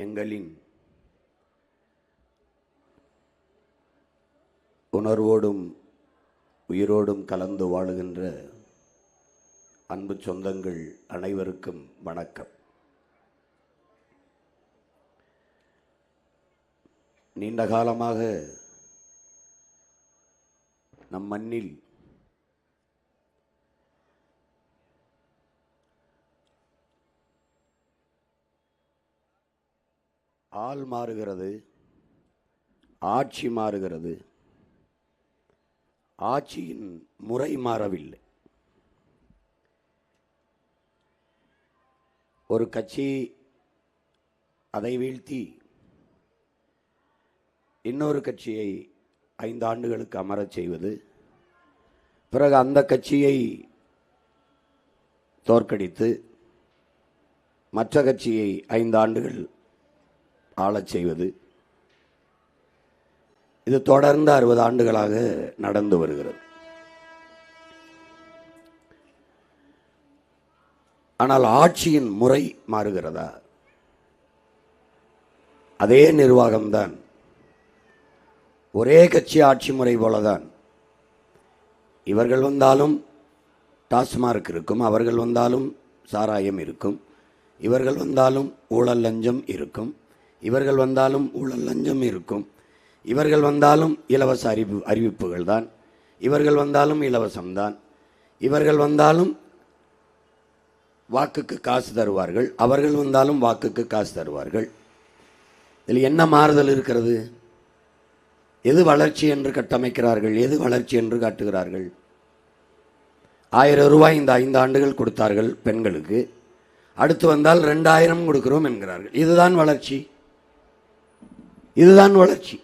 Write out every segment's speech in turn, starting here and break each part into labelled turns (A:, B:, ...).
A: எங்களின் உணர்வோடும் உயிரோடும் கலந்து வாழுகின்ற அன்பு சொந்தங்கள் அனைவருக்கும் வணக்கம். நீண்ட காலமாக நம் மண்ணில் ஆள் மாறுகிறது, ஆட்சி மாறுகிறது, ஆட்சியின் முறை மாறவில்லை. ஒரு கட்சி அதை வீழ்த்தி இன்னொரு கட்சியை 5 ஆண்டுகளுக்கு அமரச் செய்வது, பிறகு அந்த கட்சியை தோற்கடித்து மற்ற கட்சியை 5 ஆண்டுகள் ஆளச் செய்வது, இது தொடர்ந்து 60 ஆண்டுகளாக நடந்து வருகிறது. ஆனால் ஆட்சியின் முறை மாறுகிறதா? அதே நிர்வாகம்தான், ஒரே கட்சி ஆட்சி முறை போலதான். இவர்கள் வந்தாலும் டாஸ்மார்க் இருக்கும், அவர்கள் வந்தாலும் சாராயம் இருக்கும், இவர்கள் வந்தாலும் ஊழல் லஞ்சம் இருக்கும், இவர்கள் வந்தாலும் ஊழல் லஞ்சம் இருக்கும், இவர்கள் வந்தாலும் இலவச அறிவிப்புகள் தான், இவர்கள் வந்தாலும் இலவசம்தான், இவர்கள் வந்தாலும் வாக்குக்கு காசு தருவார்கள், அவர்கள் வந்தாலும் வாக்குக்கு காசு தருவார்கள். இதில் என்ன மாறுதல் இருக்கிறது? எது வளர்ச்சி என்று கட்டமைக்கிறார்கள், எது வளர்ச்சி என்று காட்டுகிறார்கள்? 1000 ரூபாய் இந்த 5 ஆண்டுகள் கொடுத்தார்கள் பெண்களுக்கு, அடுத்து வந்தால் 2000 கொடுக்கிறோம் என்கிறார்கள். இதுதான் வளர்ச்சி, இதுதான் வளர்ச்சி.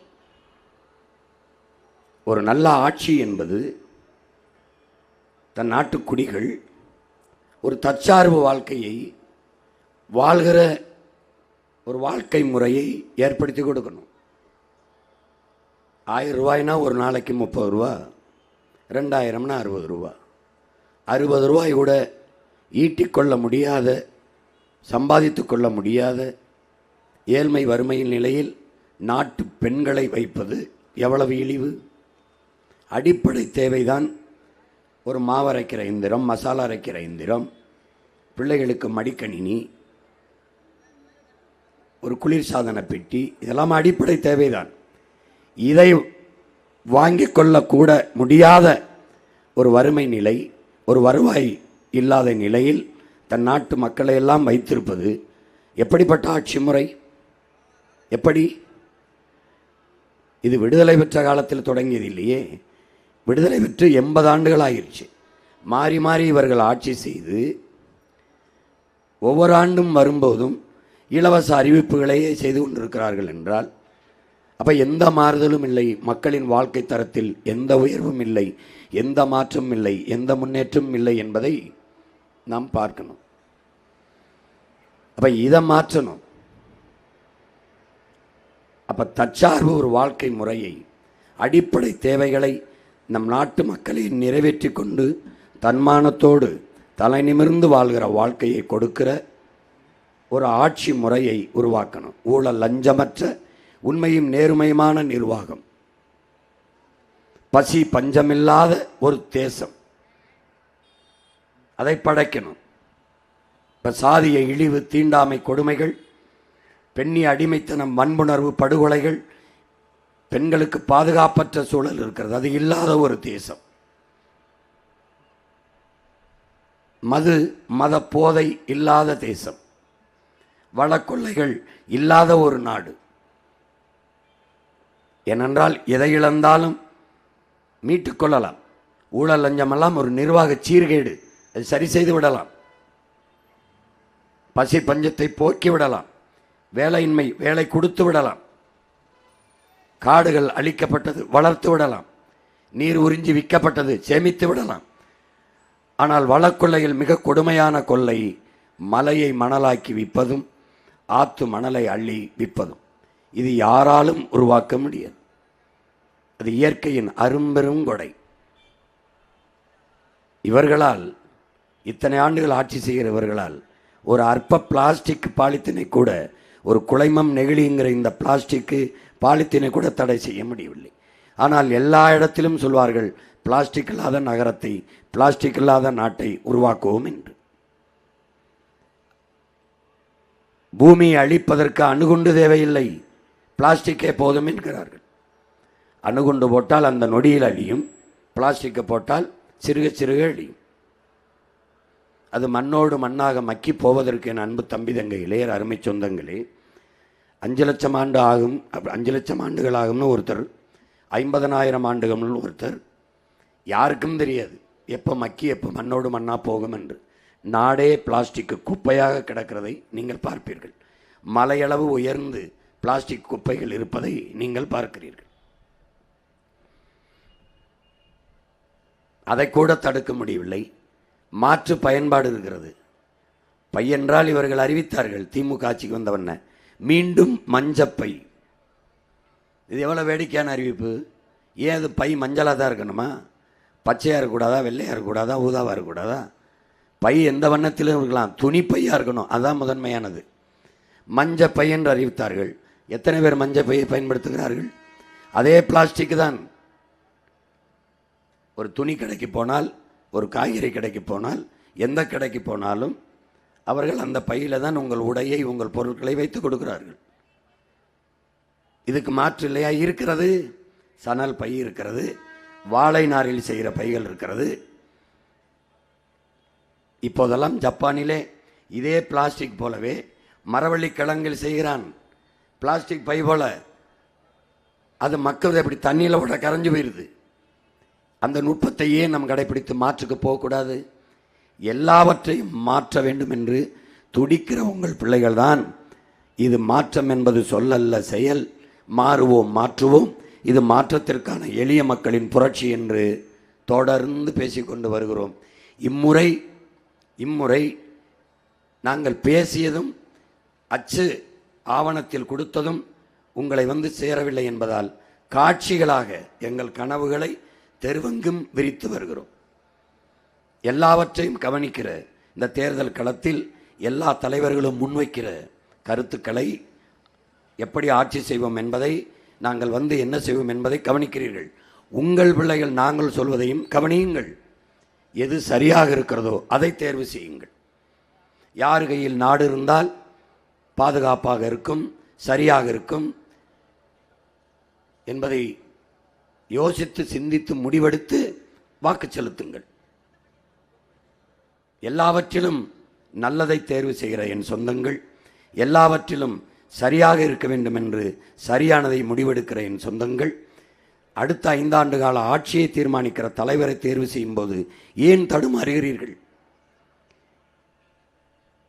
A: ஒரு நல்ல ஆட்சி என்பது தன் நாட்டு குடிகள் ஒரு தற்சார்பு வாழ்க்கையை வாழ்கிற ஒரு வாழ்க்கை முறையை ஏற்படுத்தி கொடுக்கணும். 1000 ரூபாய்னா ஒரு நாளைக்கு 30 ரூபா, 2000னா 60 ரூபா. 60 ரூபாய் கூட ஈட்டிக்கொள்ள முடியாத, சம்பாதித்து கொள்ள முடியாத ஏழ்மை வறுமையின் நிலையில் நாட்டு பெண்களை வைப்பது எவ்வளவு இழிவு! அடிப்படை தேவைதான் ஒரு மாவரைக்கிற இயந்திரம், மசாலா அரைக்கிற இயந்திரம், பிள்ளைகளுக்கு மடிக்கணினி, ஒரு குளிர்சாதன பெட்டி, இதெல்லாம் அடிப்படை தேவைதான். இதை வாங்கிக் கொள்ளக்கூட முடியாத ஒரு வறுமை நிலை, ஒரு வருவாய் இல்லாத நிலையில் தன் நாட்டு மக்களை எல்லாம் வைத்திருப்பது எப்படிப்பட்ட ஆட்சி முறை? எப்படி? இது விடுதலை பெற்ற காலத்தில் தொடங்கியது இல்லையே. விடுதலை பெற்று 80 ஆண்டுகள் ஆகிருச்சு. மாறி மாறி இவர்கள் ஆட்சி செய்து ஒவ்வொரு ஆண்டும் வரும்போதும் இலவச அறிவிப்புகளையே செய்து கொண்டிருக்கிறார்கள் என்றால், அப்போ எந்த மாறுதலும் இல்லை, மக்களின் வாழ்க்கை தரத்தில் எந்த உயர்வும் இல்லை, எந்த மாற்றமும் இல்லை, எந்த முன்னேற்றமும் இல்லை என்பதை நாம் பார்க்கணும். அப்போ இதை மாற்றணும். அப்போ தற்சார்பு ஒரு வாழ்க்கை முறையை, அடிப்படை தேவைகளை நம் நாட்டு மக்களை நிறைவேற்றி கொண்டு தன்மானத்தோடு தலை நிமிர்ந்து வாழ்கிற வாழ்க்கையை கொடுக்கிற ஒரு ஆட்சி முறையை உருவாக்கணும். ஊழல் லஞ்சமற்ற உண்மையும் நேர்மையுமான நிர்வாகம், பசி பஞ்சமில்லாத ஒரு தேசம், அதை படைக்கணும். இப்போ சாதிய இழிவு, தீண்டாமை கொடுமைகள், பெண்ணிய அடிமைத்தனம், வன்புணர்வு, படுகொலைகள், பெண்களுக்கு பாதுகாப்பற்ற சூழல் இருக்கிறது. அது இல்லாத ஒரு தேசம். மது மத போதை இல்லாத தேசம், வளக்கொள்ளைகள் இல்லாத ஒரு நாடு. ஏனென்றால் எதை இழந்தாலும் மீட்டுக்கொள்ளலாம். ஊழல் லஞ்சமெல்லாம் ஒரு நிர்வாக சீர்கேடு, அது சரி செய்து விடலாம். பசி பஞ்சத்தை போக்கி விடலாம். வேலையின்மை வேலை கொடுத்து விடலாம். காடுகள் அழிக்கப்பட்டது வளர்த்து விடலாம். நீர் உறிஞ்சி விற்கப்பட்டது சேமித்து விடலாம். ஆனால் வளக்கொள்ளையில் மிக கொடுமையான கொள்ளை மலையை மணலாக்கி விற்பதும், ஆத்து மணலை அள்ளி விற்பதும். இது யாராலும் உருவாக்க முடியாது. அது இயற்கையின் அரும்பெரும் கொடை. இவர்களால், இத்தனை ஆண்டுகள் ஆட்சி செய்கிறவர்களால் ஒரு அற்ப பிளாஸ்டிக் பாலித்தினை கூட ஒரு குலைமம் நெகிழிங்கிற இந்த பிளாஸ்டிக்கு பாலித்தீனை கூட தடை செய்ய முடியவில்லை. ஆனால் எல்லா இடத்திலும் சொல்வார்கள், பிளாஸ்டிக் இல்லாத நகரத்தை, பிளாஸ்டிக் இல்லாத நாட்டை உருவாக்குவோம் என்று. பூமியை அழிப்பதற்கு அணுகுண்டு தேவையில்லை, பிளாஸ்டிக்கே போதும் என்கிறார்கள். அணுகுண்டு போட்டால் அந்த நொடியில் அழியும், பிளாஸ்டிக்கை போட்டால் சிறுக சிறுக அழியும். அது மண்ணோடு மண்ணாக மக்கி போவதற்கு என் அன்பு தம்பி தங்கைகளே, அருமை சொந்தங்களே, 5 லட்சம் ஆண்டு ஆகும், 5 லட்சம் ஆண்டுகள் ஆகும்னு ஒருத்தர், 50,000 ஆண்டுகள்னு ஒருத்தர். யாருக்கும் தெரியாது எப்போ மக்கி எப்போ மண்ணோடு மண்ணாக போகும் என்று. நாடே பிளாஸ்டிக் குப்பையாக கிடக்கிறதை நீங்கள் பார்ப்பீர்கள். மலையளவு உயர்ந்து பிளாஸ்டிக் குப்பைகள் இருப்பதை நீங்கள் பார்க்கிறீர்கள். அதை கூட தடுக்க முடியவில்லை. மாற்று பயன்பாடு இருக்கிறது. பையென்றால் இவர்கள் அறிவித்தார்கள், திமுக ஆட்சிக்கு வந்தவன மீண்டும் மஞ்சப்பை. இது எவ்வளோ வேடிக்கையான அறிவிப்பு. ஏன் அது பை மஞ்சளாக தான் இருக்கணுமா? பச்சையாக இருக்கக்கூடாதா, வெள்ளையாக இருக்கக்கூடாதா, ஊதாவாக இருக்கக்கூடாதா? பை எந்த வண்ணத்திலும் இருக்கலாம், துணிப்பையாக இருக்கணும், அதுதான் முதன்மையானது. மஞ்சப்பை என்று அறிவித்தார்கள். எத்தனை பேர் மஞ்சப்பையை பயன்படுத்துகிறார்கள்? அதே பிளாஸ்டிக் தான். ஒரு துணி கடைக்கு போனால், ஒரு காய்கறி கடைக்கு போனால், எந்த கடைக்கு போனாலும் அவர்கள் அந்த பையில் தான் உங்கள் உடையை, உங்கள் பொருட்களை வைத்து கொடுக்கிறார்கள். இதுக்கு மாற்று இல்லையா? இருக்கிறது. சணல் பை இருக்கிறது, வாழை நாரில் செய்கிற பைகள் இருக்கிறது. இப்போதெல்லாம் ஜப்பானிலே இதே பிளாஸ்டிக் போலவே மரவள்ளி கிழங்கில் செய்கிறான், பிளாஸ்டிக் பை போல. அது மக்கள் எப்படி தண்ணியில் விட கரைஞ்சு போயிடுது. அந்த நுட்பத்தையே நம் கடைபிடித்து மாற்றுக்கு போகக்கூடாது. எல்லாவற்றையும் மாற்ற வேண்டும் என்று துடிக்கிற உங்கள் பிள்ளைகள் தான். இது மாற்றம் என்பது சொல்லல்ல, செயல். மாறுவோம், மாற்றுவோம். இது மாற்றத்திற்கான எளிய மக்களின் புரட்சி என்று தொடர்ந்து பேசிக்கொண்டு வருகிறோம். இம்முறை நாங்கள் பேசியதும் அச்சு ஆவணத்தில் கொடுத்ததும் உங்களை வந்து சேரவில்லை என்பதால் காட்சிகளாக எங்கள் கனவுகளை தெருவெங்கும் விரித்து வருகிறோம். எல்லாவற்றையும் கவனிக்கிற இந்த தேர்தல் களத்தில் எல்லா தலைவர்களும் முன்வைக்கிற கருத்துக்களை, எப்படி ஆட்சி செய்வோம் என்பதை, நாங்கள் வந்து என்ன செய்வோம் என்பதை கவனிக்கிறீர்கள். உங்கள் பிள்ளைகள் நாங்கள் சொல்வதையும் கவனியுங்கள். எது சரியாக இருக்கிறதோ அதை தேர்வு செய்யுங்கள். யார் கையில் நாடு இருந்தால் பாதுகாப்பாக இருக்கும், சரியாக இருக்கும் என்பதை யோசித்து சிந்தித்து முடிவெடுத்து வாக்கு செலுத்துங்கள். எல்லாவற்றிலும் நல்லதை தேர்வு செய்கிற என் சொந்தங்கள், எல்லாவற்றிலும் சரியாக இருக்க வேண்டும் என்று சரியானதை முடிவெடுக்கிற என் சொந்தங்கள், அடுத்த 5 ஆண்டு கால ஆட்சியை தீர்மானிக்கிற தலைவரை தேர்வு செய்யும் போது ஏன் தடுமாறுகிறீர்கள்?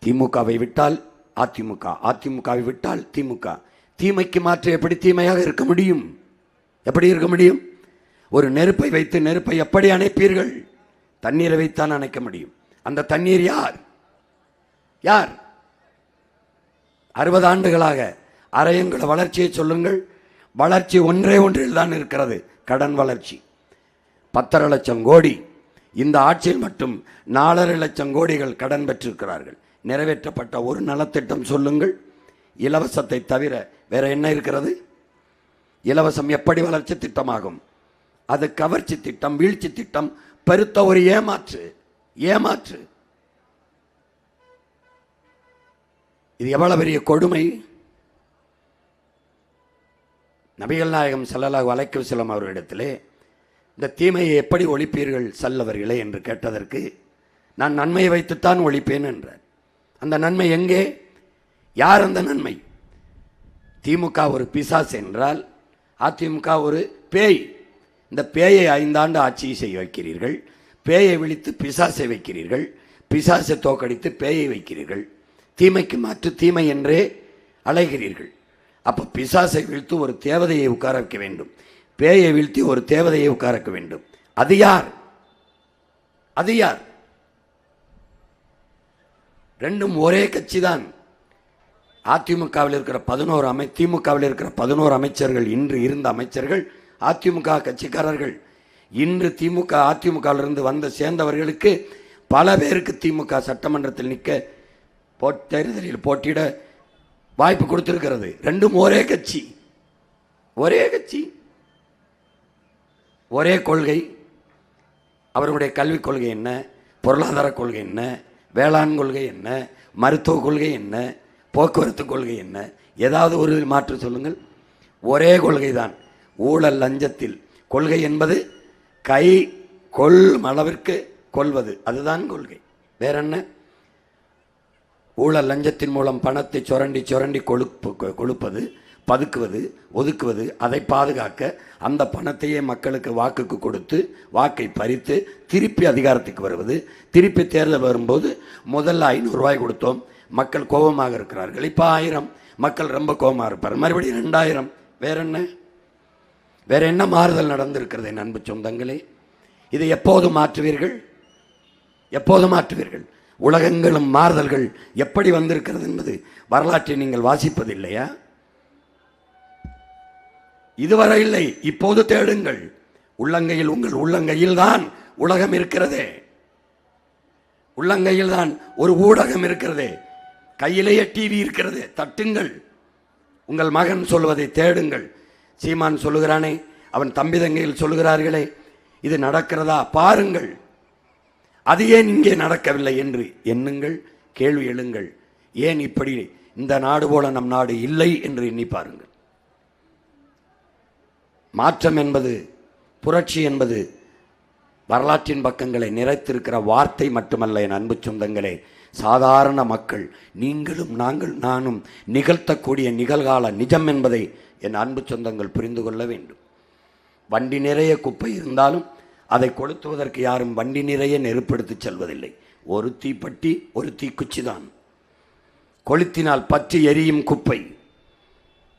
A: திமுகவை விட்டால் அதிமுக, அதிமுகவை விட்டால் திமுக. தீமைக்கு மாற்ற எப்படி தீமையாக இருக்க முடியும்? எப்படி இருக்க முடியும்? ஒரு நெருப்பை வைத்து நெருப்பை எப்படி அணைப்பீர்கள்? தண்ணீரை வைத்தான் அணைக்க முடியும். அந்த தண்ணீர் யார்? 60 ஆண்டுகளாக அரையங்குள வளர்ச்சியை சொல்லுங்கள். வளர்ச்சி ஒன்றில் தான் இருக்கிறது, கடன் வளர்ச்சி. 10.5 லட்சம் கோடி இந்த ஆட்சியில் மட்டும் 4.5 லட்சம் கோடிகள் கடன் பெற்றிருக்கிறார்கள். நிறைவேற்றப்பட்ட ஒரு நலத்திட்டம் சொல்லுங்கள். இலவசத்தை தவிர வேற என்ன இருக்கிறது? இலவசம் எப்படி வளர்ச்சி திட்டமாகும்? அது கவர்ச்சி திட்டம், வீழ்ச்சி திட்டம், பெருத்த ஒரு ஏமாற்று. இது எவ்வளவு பெரிய கொடுமை! நபிகள் நாயகம் ஸல்லல்லாஹு அலைஹி வஸல்லம் அவர்களிடத்திலே இந்த தீமையை எப்படி ஒழிப்பீர்கள் சல்லவர்களே என்று கேட்டதற்கு, நான் நன்மையை வைத்துத்தான் ஒழிப்பேன் என்றார். அந்த நன்மை எங்கே? யார் அந்த நன்மை? திமுக ஒரு பிசாசு என்றால் அதிமுக ஒரு பேய். இந்த பேயை 5 ஆண்டு ஆட்சி செய்ய வைக்கிறீர்கள். பேயை விழித்து பிசாசை வைக்கிறீர்கள். பிசாசை தோக்கடித்து பேயை வைக்கிறீர்கள். தீமைக்கு மாற்று தீமை என்றே அலைகிறீர்கள். அப்போ பிசாசை வீழ்த்து ஒரு தேவதையை உட்கார வைக்க வேண்டும், பேயை வீழ்த்தி ஒரு தேவதையை உட்கார வைக்க வேண்டும். அது யார்? ரெண்டும் ஒரே கட்சி தான். அதிமுகவில் இருக்கிற 11 திமுகவில் இருக்கிற 11 அமைச்சர்கள், இன்று இருந்த அமைச்சர்கள் அதிமுக கட்சிக்காரர்கள். இன்று திமுக அதிமுகவிலிருந்து வந்து சேர்ந்தவர்களுக்கு பல பேருக்கு திமுக சட்டமன்றத்தில் நிற்க தேர்தலில் போட்டியிட வாய்ப்பு கொடுத்திருக்கிறது. ரெண்டும் ஒரே கட்சி, ஒரே கட்சி, ஒரே கொள்கை. அவர்களுடைய கல்விக் கொள்கை என்ன, பொருளாதார கொள்கை என்ன, வேளாண் கொள்கை என்ன, மருத்துவ கொள்கை என்ன, போக்குவரத்து கொள்கை என்ன, ஏதாவது ஒரு மாற்று சொல்லுங்கள். ஒரே கொள்கை தான். ஊழல் லஞ்சத்தில் கொள்கை என்பது கை கொள்ளும் அளவிற்கு கொள்வது, அதுதான் கொள்கை. வேற என்ன? ஊழல் லஞ்சத்தின் மூலம் பணத்தை சுரண்டி சுரண்டி கொழுப்பது, பதுக்குவது, ஒதுக்குவது, அதை பாதுகாக்க அந்த பணத்தையே மக்களுக்கு வாக்குக்கு கொடுத்து வாக்கை பறித்து திருப்பி அதிகாரத்துக்கு வருவது. திருப்பி தேர்தல் வரும்போது முதல்ல 500 ரூபாய் கொடுத்தோம், மக்கள் கோபமாக இருக்கிறார்கள், இப்போ 1000, மக்கள் ரொம்ப கோபமாக இருப்பார், மறுபடியும் 2000. வேற என்ன? வேற என்ன மாறுதல் நடந்திருக்கிறது என் அன்பு சொந்தங்களே? இதை எப்போது மாற்றுவீர்கள்? எப்போது மாற்றுவீர்கள்? உலகங்களும் மாறுதல்கள் எப்படி வந்திருக்கிறது என்பது வரலாற்றை நீங்கள் வாசிப்பதில்லையா? இதுவரை இல்லை, இப்போது தேடுங்கள். உள்ளங்கையில், உங்கள் உள்ளங்கையில் தான் உலகம் இருக்கிறதே, உள்ளங்கையில் தான் ஒரு ஊடகம் இருக்கிறதே, கையிலேயே டிவி இருக்கிறது. தட்டுங்கள், உங்கள் மகன் சொல்வதை தேடுங்கள். சீமான் சொல்லுகிறானே, அவன் தம்பி தங்கையில் சொல்லுகிறார்களே, இது நடக்கிறதா பாருங்கள். அது ஏன் இங்கே நடக்கவில்லை என்று எண்ணுங்கள், கேள்வி எழுங்கள். ஏன் இப்படி இந்த நாடு போல நம் நாடு இல்லை என்று எண்ணி பாருங்கள். மாற்றம் என்பது, புரட்சி என்பது வரலாற்றின் பக்கங்களை நிறைத்திருக்கிற வார்த்தை மட்டுமல்ல என் அன்பு சொந்தங்களே. சாதாரண மக்கள், நீங்களும் நானும் நிகழ்த்தக்கூடிய நிகழ்கால நிஜம் என்பதை என் அன்பு சொந்தங்கள் புரிந்து கொள்ள வேண்டும். வண்டி நிறைய குப்பை இருந்தாலும் அதை கொளுத்துவதற்கு யாரும் வண்டி நிறைய நெருப்பெடுத்து செல்வதில்லை. ஒரு தீப்பெட்டி, ஒரு தீக்குச்சி தான். கொளுத்தினால் பற்றி எரியும் குப்பை.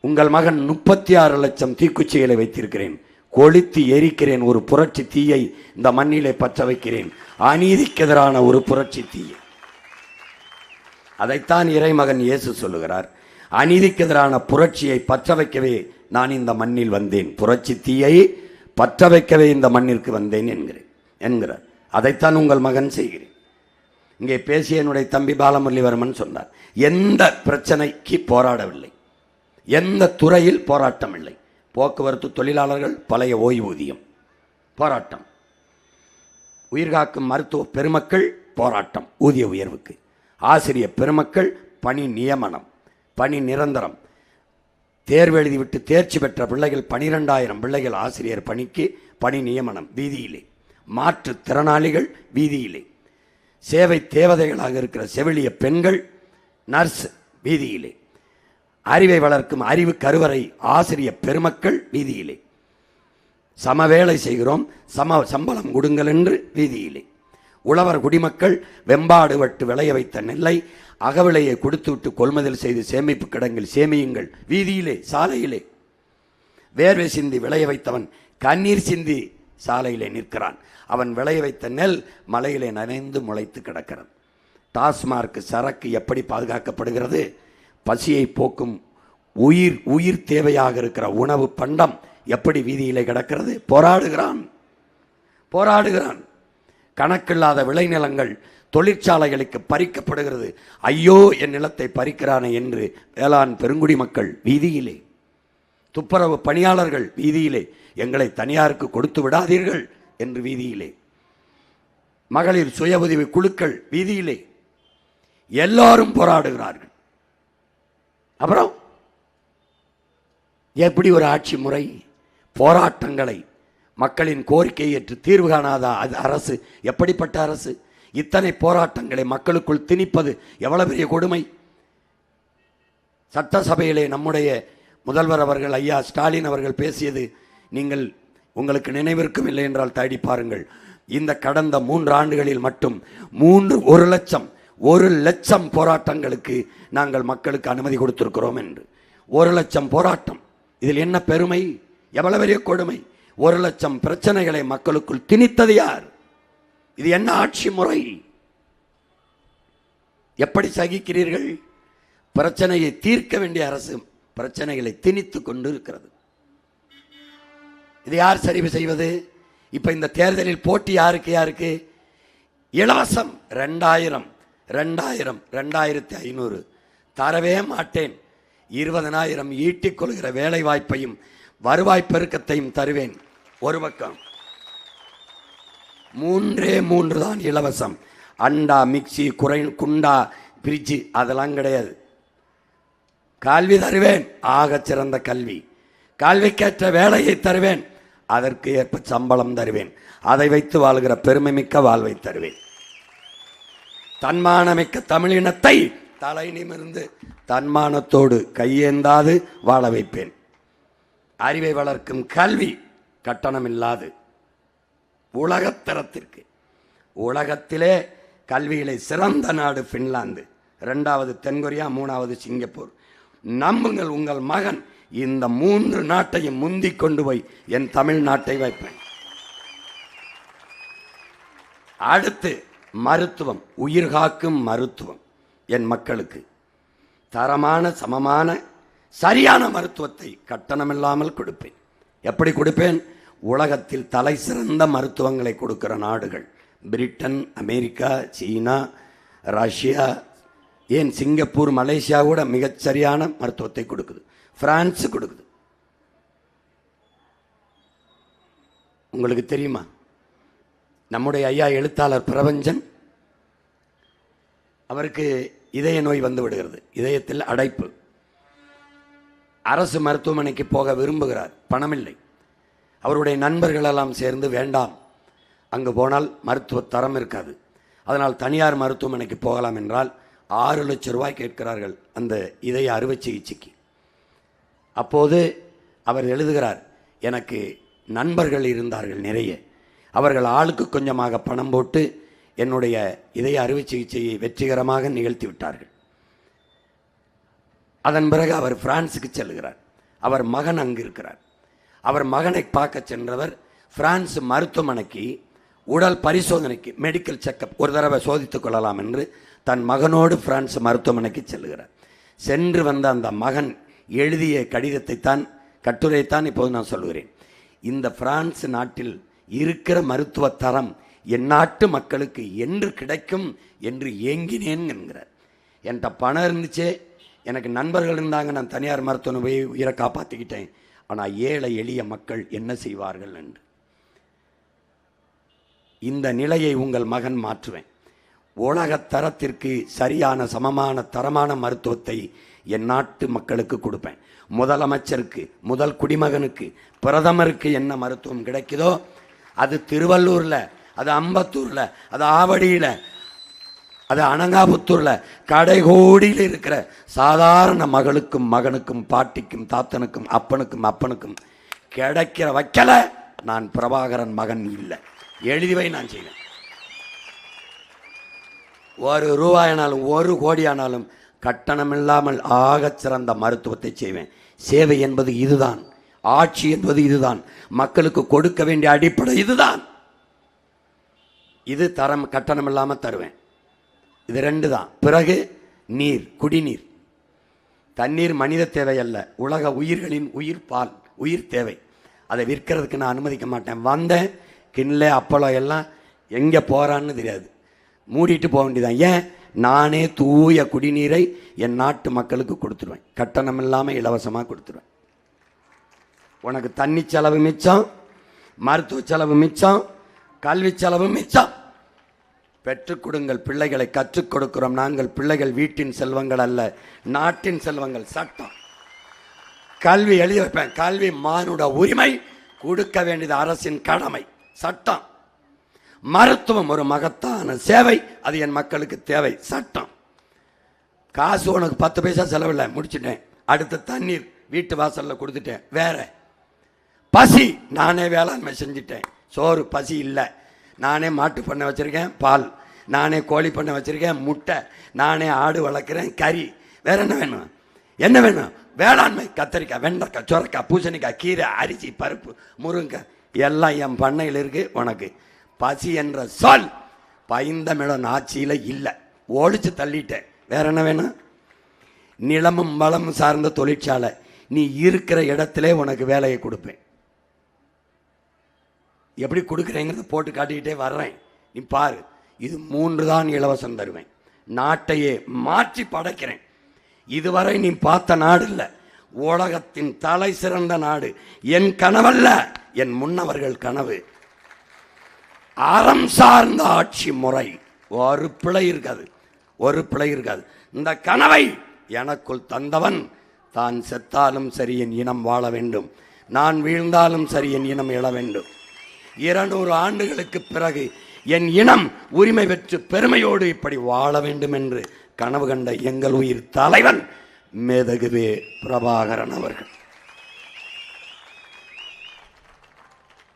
A: உங்கள் மகன் 36 லட்சம் தீக்குச்சிகளை வைத்திருக்கிறேன், கொளுத்தி எரிக்கிறேன். ஒரு புரட்சி தீயை இந்த மண்ணிலே பற்ற வைக்கிறேன், அநீதிக்கு எதிரான ஒரு புரட்சி தீயை. அதைத்தான் இறைமகன் இயேசு சொல்லுகிறார். அநீதிக்கு எதிரான புரட்சியை பற்ற வைக்கவே நான் இந்த மண்ணில் வந்தேன், புரட்சி தீயை பற்ற வைக்கவே இந்த மண்ணிற்கு வந்தேன் என்கிறார். அதைத்தான் உங்கள் மகன் செய்கிறேன். இங்கே பேசிய என்னுடைய தம்பி பாலமுரளிவர்மன் சொன்னார், எந்த பிரச்சனைக்கு போராடவில்லை, எந்த துறையில் போராட்டம் இல்லை. போக்குவரத்து தொழிலாளர்கள் பழைய ஓய்வூதியம் போராட்டம், உயிர்காக்கும் மருத்துவ பெருமக்கள் போராட்டம் ஊதிய உயர்வுக்கு, ஆசிரியர் பெருமக்கள் பணி நியமனம், பணி நிரந்தரம், தேர்வு எழுதிவிட்டு தேர்ச்சி பெற்ற பிள்ளைகள் 12,000 பிள்ளைகள் ஆசிரியர் பணிக்கு பணி நியமனம் வீதியிலே, மாற்றுத்திறனாளிகள் வீதியிலே, சேவை தேவதைகளாக இருக்கிற செவிலிய பெண்கள், நர்ஸ் வீதியிலே, அறிவை வளர்க்கும் அறிவு கருவறை ஆசிரியர் பெருமக்கள் வீதியிலே, சமவேளை செய்கிறோம் சம்பளம் கொடுங்கள் என்று வீதியிலே, உழவர் குடிமக்கள் வெம்பாடு வட்டு விளைய வைத்த நெல்லை அகவிலையை கொடுத்துவிட்டு கொள்முதல் செய்து சேமிப்பு கிடங்கில் சேமியுங்கள் வீதியிலே, சாலையிலே. வேர்வை சிந்தி விளைய வைத்தவன் கண்ணீர் சிந்தி சாலையிலே நிற்கிறான். அவன் விளைய வைத்த நெல் மலையிலே நனைந்து முளைத்து கிடக்கிறது. டாஸ்மார்க் சரக்கு எப்படி பாதுகாக்கப்படுகிறது? பசியை போக்கும் உயிர் தேவையாக இருக்கிற உணவு பண்டம் எப்படி வீதியிலே கிடக்கிறது? போராடுகிறான். கணக்கில்லாத விளைநிலங்கள் தொழிற்சாலைகளுக்கு பறிக்கப்படுகிறது. ஐயோ, என் நிலத்தை பறிக்கிறானே என்று வேளாண் பெருங்குடி மக்கள் வீதியிலே, துப்புரவு பணியாளர்கள் வீதியிலே, எங்களை தனியாருக்கு கொடுத்து விடாதீர்கள் என்று வீதியிலே, மகளிர் சுய உதவி குழுக்கள் வீதியிலே, எல்லாரும் போராடுகிறார்கள். அப்புறம் எப்படி ஒரு ஆட்சி முறை? போராட்டங்களை, மக்களின் கோரிக்கையை ஏற்று தீர்வு காணாத அரசு எப்படிப்பட்ட அரசு? இத்தனை போராட்டங்களை மக்களுக்குள் திணிப்பது எவ்வளவு பெரிய கொடுமை! சட்டசபையிலே நம்முடைய முதல்வர் அவர்கள் ஐயா ஸ்டாலின் அவர்கள் பேசியது உங்களுக்கு நினைவிற்கும் இல்லை என்றால் தேடி பாருங்கள். இந்த கடந்த 3 ஆண்டுகளில் மட்டும் 1 லட்சம் போராட்டங்களுக்கு நாங்கள் மக்களுக்கு அனுமதி கொடுத்திருக்கிறோம் என்று. 1 லட்சம் போராட்டம். இதில் என்ன பெருமை? எவ்வளவு பெரிய கொடுமை! 1 லட்சம் பிரச்சனைகளை மக்களுக்குள் திணித்தது யார்? இது என்ன ஆட்சி முறை? எப்படி சகிக்கிறீர்கள்? பிரச்சனையை தீர்க்க வேண்டிய அரசு பிரச்சனைகளை திணித்து கொண்டு இருக்கிறது. இது யார் சரி செய்வது? இப்ப இந்த தேர்தலில் போட்டி யாருக்கு? இலவசம் 2000 2500 தரவே மாட்டேன். 20,000 ஈட்டிக் கொள்கிற வேலை வாய்ப்பையும் வருவாய் பெருக்கத்தையும் தருவேன். ஒரு பக்கம் 3 தான் இலவசம். அண்டா, மிக்சி, குண்டா, பிரிட்ஜு அதெல்லாம் கிடையாது. கல்வி தருவேன், ஆகச் சிறந்த கல்வி. கல்விக்கேற்ற வேலையை தருவேன், அதற்கு ஏற்ப சம்பளம் தருவேன். அதை வைத்து வாழ்கிற பெருமைமிக்க வாழ்வை தருவேன். தன்மானமிக்க தமிழினத்தை தலை நிமிர்ந்து தன்மானத்தோடு கையேந்தாது வாழ வைப்பேன். அறிவை வளர்க்கும் கல்வி கட்டணமில்லாது உலகத்தரத்திற்கு. உலகத்திலே கல்வியிலே சிறந்த நாடு பின்லாந்து, 2வது தென்கொரியா, 3வது சிங்கப்பூர். நம்புங்கள், உங்கள் மகன் இந்த 3 நாட்டையும் முந்தி கொண்டு போய் என் தமிழ்நாட்டை வைப்பேன். அடுத்து மருத்துவம், உயிர் காக்கும் மருத்துவம். என் மக்களுக்கு தரமான, சமமான, சரியான மருத்துவத்தை கட்டணமில்லாமல் கொடுப்பேன். எப்படி கொடுப்பேன்? உலகத்தில் தலை சிறந்த மருத்துவங்களை கொடுக்கிற நாடுகள் பிரிட்டன், அமெரிக்கா, சீனா, ரஷ்யா, ஏன் சிங்கப்பூர், மலேசியா கூட மிகச்சரியான மருத்துவத்தை கொடுக்குது. பிரான்ஸ் கொடுக்குது. உங்களுக்கு தெரியுமா, நம்முடைய ஐயா எழுத்தாளர் பிரபஞ்சன், அவருக்கு இதய நோய் வந்து விடுகிறது, இதயத்தில் அடைப்பு. அரசு மருத்துவமனைக்கு போக விரும்புகிறார், பணமில்லை. அவருடைய நண்பர்களெல்லாம் சேர்ந்து, வேண்டாம், அங்கு போனால் மருத்துவ தரம் இருக்காது, அதனால் தனியார் மருத்துவமனைக்கு போகலாம் என்றால் 6 லட்சம் ரூபாய் கேட்கிறார்கள் அந்த இதய அறுவை சிகிச்சைக்கு. அப்போது அவர் எழுதுகிறார், எனக்கு நண்பர்கள் இருந்தார்கள் நிறைய, அவர்கள் ஆளுக்கு கொஞ்சமாக பணம் போட்டு என்னுடைய இதய அறுவை சிகிச்சையை வெற்றிகரமாக நிகழ்த்தி விட்டார்கள். அதன் பிறகு அவர் பிரான்ஸுக்கு செல்கிறார். அவர் மகன் அங்கு இருக்கிறார். அவர் மகனை பார்க்க சென்றவர் பிரான்ஸ் மருத்துவமனைக்கு உடல் பரிசோதனைக்கு, மெடிக்கல் செக்கப் ஒரு தடவை சோதித்துக் கொள்ளலாம் என்று தன் மகனோடு பிரான்ஸ் மருத்துவமனைக்கு செல்கிறார். சென்று வந்த அந்த மகன் எழுதிய கடிதத்தை தான், கட்டுரையைத்தான் இப்போது நான் சொல்கிறேன். இந்த பிரான்ஸ் நாட்டில் இருக்கிற மருத்துவ தரம் என் நாட்டு மக்களுக்கு என்று கிடைக்கும் என்று ஏங்கினேன் என்கிறார். என்கிட்ட பணம் இருந்துச்சே, எனக்கு நண்பர்கள் இருந்தாங்க, நான் தனியார் மருத்துவமனை போய் உயிரை காப்பாற்றிக்கிட்டேன், ஆனால் ஏழை எளிய மக்கள் என்ன செய்வார்கள் என்று. இந்த நிலையை உங்கள் மகன் மாற்றுவேன். உலக தரத்திற்கு சரியான, சமமான, தரமான மருத்துவத்தை என் நாட்டு மக்களுக்கு கொடுப்பேன். முதலமைச்சருக்கு, முதல் குடிமகனுக்கு, பிரதமருக்கு என்ன மருத்துவம் கிடைக்குதோ அது திருவள்ளூரில், அது அம்பத்தூரில், அது ஆவடியில், அது அனங்காபுத்தூரில், கடைகோடியில் இருக்கிற சாதாரண மகளுக்கும், மகனுக்கும், பாட்டிக்கும், தாத்தனுக்கும், அப்பனுக்கும் கிடைக்கிற வைக்கல. நான் பிரபாகரன் மகன் இல்லை, எழுதிவை நான் செய்வேன். 1 ரூபாயானாலும் 1 கோடியானாலும் கட்டணமில்லாமல் ஆகச் சிறந்த மருத்துவத்தை செய்வேன். சேவை என்பது இதுதான், ஆட்சி என்பது இதுதான், மக்களுக்கு கொடுக்க வேண்டிய அடிப்படை இதுதான். இது தரம், கட்டணம் இல்லாமல் தருவேன். இது 2 தான். பிறகு நீர், குடிநீர். தண்ணீர் மனித தேவை அல்ல, உலக உயிர்களின் உயிர் பால், உயிர் தேவை. அதை விற்கிறதுக்கு நான் அனுமதிக்க மாட்டேன். வந்தேன், கிண்ணல அப்பளோ எல்லாம் எங்கே போகிறான்னு தெரியாது, மூடிட்டு போக வேண்டியதான். ஏன்? நானே தூய குடிநீரை என் நாட்டு மக்களுக்கு கொடுத்துருவேன், கட்டணம் இல்லாமல் இலவசமாக கொடுத்துருவேன். உனக்கு தண்ணி செலவு மிச்சம், மருத்துவ செலவு மிச்சம், கல்வி செலவு மிச்சம். பெற்றுக் கொடுங்கள் பிள்ளைகளை, கற்றுக் கொடுக்கிறோம் நாங்கள். பிள்ளைகள் வீட்டின் செல்வங்கள் அல்ல, நாட்டின் செல்வங்கள். சட்டம், கல்வி எழுதி வைப்பேன். கல்வி மானுட உரிமை, கொடுக்க வேண்டியது அரசின் கடமை. சட்டம். மருத்துவம் ஒரு மகத்தான சேவை, அது என் மக்களுக்கு தேவை. சட்டம். காசு உனக்கு 10 பைசா செலவில்லை, முடிச்சுட்டேன். அடுத்த தண்ணீர் வீட்டு வாசலில் கொடுத்துட்டேன். வேற பசி, நானே வேளாண்மை செஞ்சுட்டேன். சோறு பசி இல்லை, நானே மாட்டு பண்ணை வச்சுருக்கேன், பால், நானே கோழி பண்ணை வச்சுருக்கேன், முட்டை, நானே ஆடு வளர்க்குறேன், கறி. வேற என்ன வேணும்? என்ன வேணும்? வேளாண்மை. கத்திரிக்காய், வெண்டைக்காய், சுரக்காய், பூசணிக்காய், கீரை, அரிசி, பருப்பு, முருங்கை எல்லாம் என் பண்ணையில் இருக்குது. உனக்கு பசி என்ற சொல் பைந்தமிழன் ஆட்சியில் இல்லை, ஒழிச்சு தள்ளிட்டேன். வேற என்ன வேணும்? நிலமும் வளமும் சார்ந்த தொழிற்சாலை, நீ இருக்கிற இடத்திலே உனக்கு வேலையை கொடுப்பேன். எப்படி கொடுக்குறேங்கிறத போட்டு காட்டிக்கிட்டே வர்றேன், நீ பாரு. இது 3 தான் இலவசம் தருவேன். நாட்டையே மாற்றி படைக்கிறேன். இதுவரை நீ பார்த்த நாடு இல்லை, உலகத்தின் தலை சிறந்த நாடு. என் கனவல்ல, என் முன்னவர்கள் கனவு. அறம் சார்ந்த ஆட்சி முறை. ஒரு பிழை இருக்காது, ஒரு பிழை இருக்காது. இந்த கனவை எனக்குள் தந்தவன் தான் செத்தாலும் சரி என் இனம் வாழ வேண்டும், நான் வீழ்ந்தாலும் சரி என் இனம் எழ வேண்டும். 200 ஆண்டுகளுக்கு பிறகு என் இனம் உரிமை பெற்று பெருமையோடு இப்படி வாழ வேண்டும் என்று கனவு கண்ட எங்கள் உயிர் தலைவன் மேதகுவே பிரபாகரன் அவர்கள்.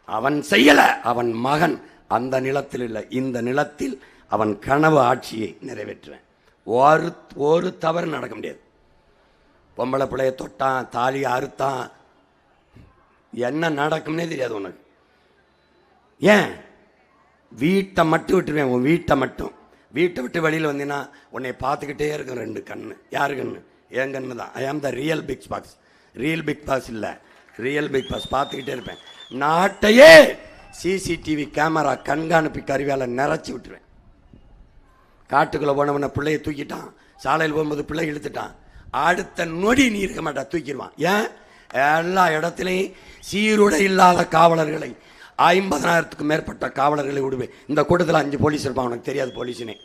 A: அவன் செய்யல, அவன் மகன் அந்த நிலத்தில் இல்லை, இந்த நிலத்தில் அவன் கனவு ஆட்சியை நிறைவேற்றுவேன். ஒரு தவறு நடக்க முடியாது. பொம்பளை பிள்ளைய தொட்டான், தாலி அறுத்தான், என்ன நடக்கும்னே தெரியாது உனக்கு. ஏன்? வீட்டை மட்டும் விட்டுருவேன். உன் வீட்டை மட்டும், வீட்டை விட்டு வெளியில் வந்தீங்கன்னா உன்னை பார்த்துக்கிட்டே இருக்கும் 2 கண்ணு. யாரு கண்ணு? என் கண்ணு தான். I am the real big boss. Real big boss இல்லை, ரியல் பிக் பாஸ். பார்த்துக்கிட்டே இருப்பேன். நாட்டையே சிசிடிவி கேமரா கண்காணிப்பு கருவியால் நிறைச்சி விட்டுருவேன். காட்டுக்குள்ளே போனவன பிள்ளைய தூக்கிட்டான், சாலையில் போகும்போது பிள்ளை இழுத்துட்டான், அடுத்த நொடி நீ இருக்க மாட்டா, தூக்கிடுவான். ஏன்? எல்லா இடத்துலையும் சீருடை இல்லாத காவலர்களை, 50,000க்கும் மேற்பட்ட காவலர்களை விடுவேன். இந்த கூட்டத்தில் 5 போலீஸ் இருப்பான். உனக்கு தெரியாது போலீஸ்னே.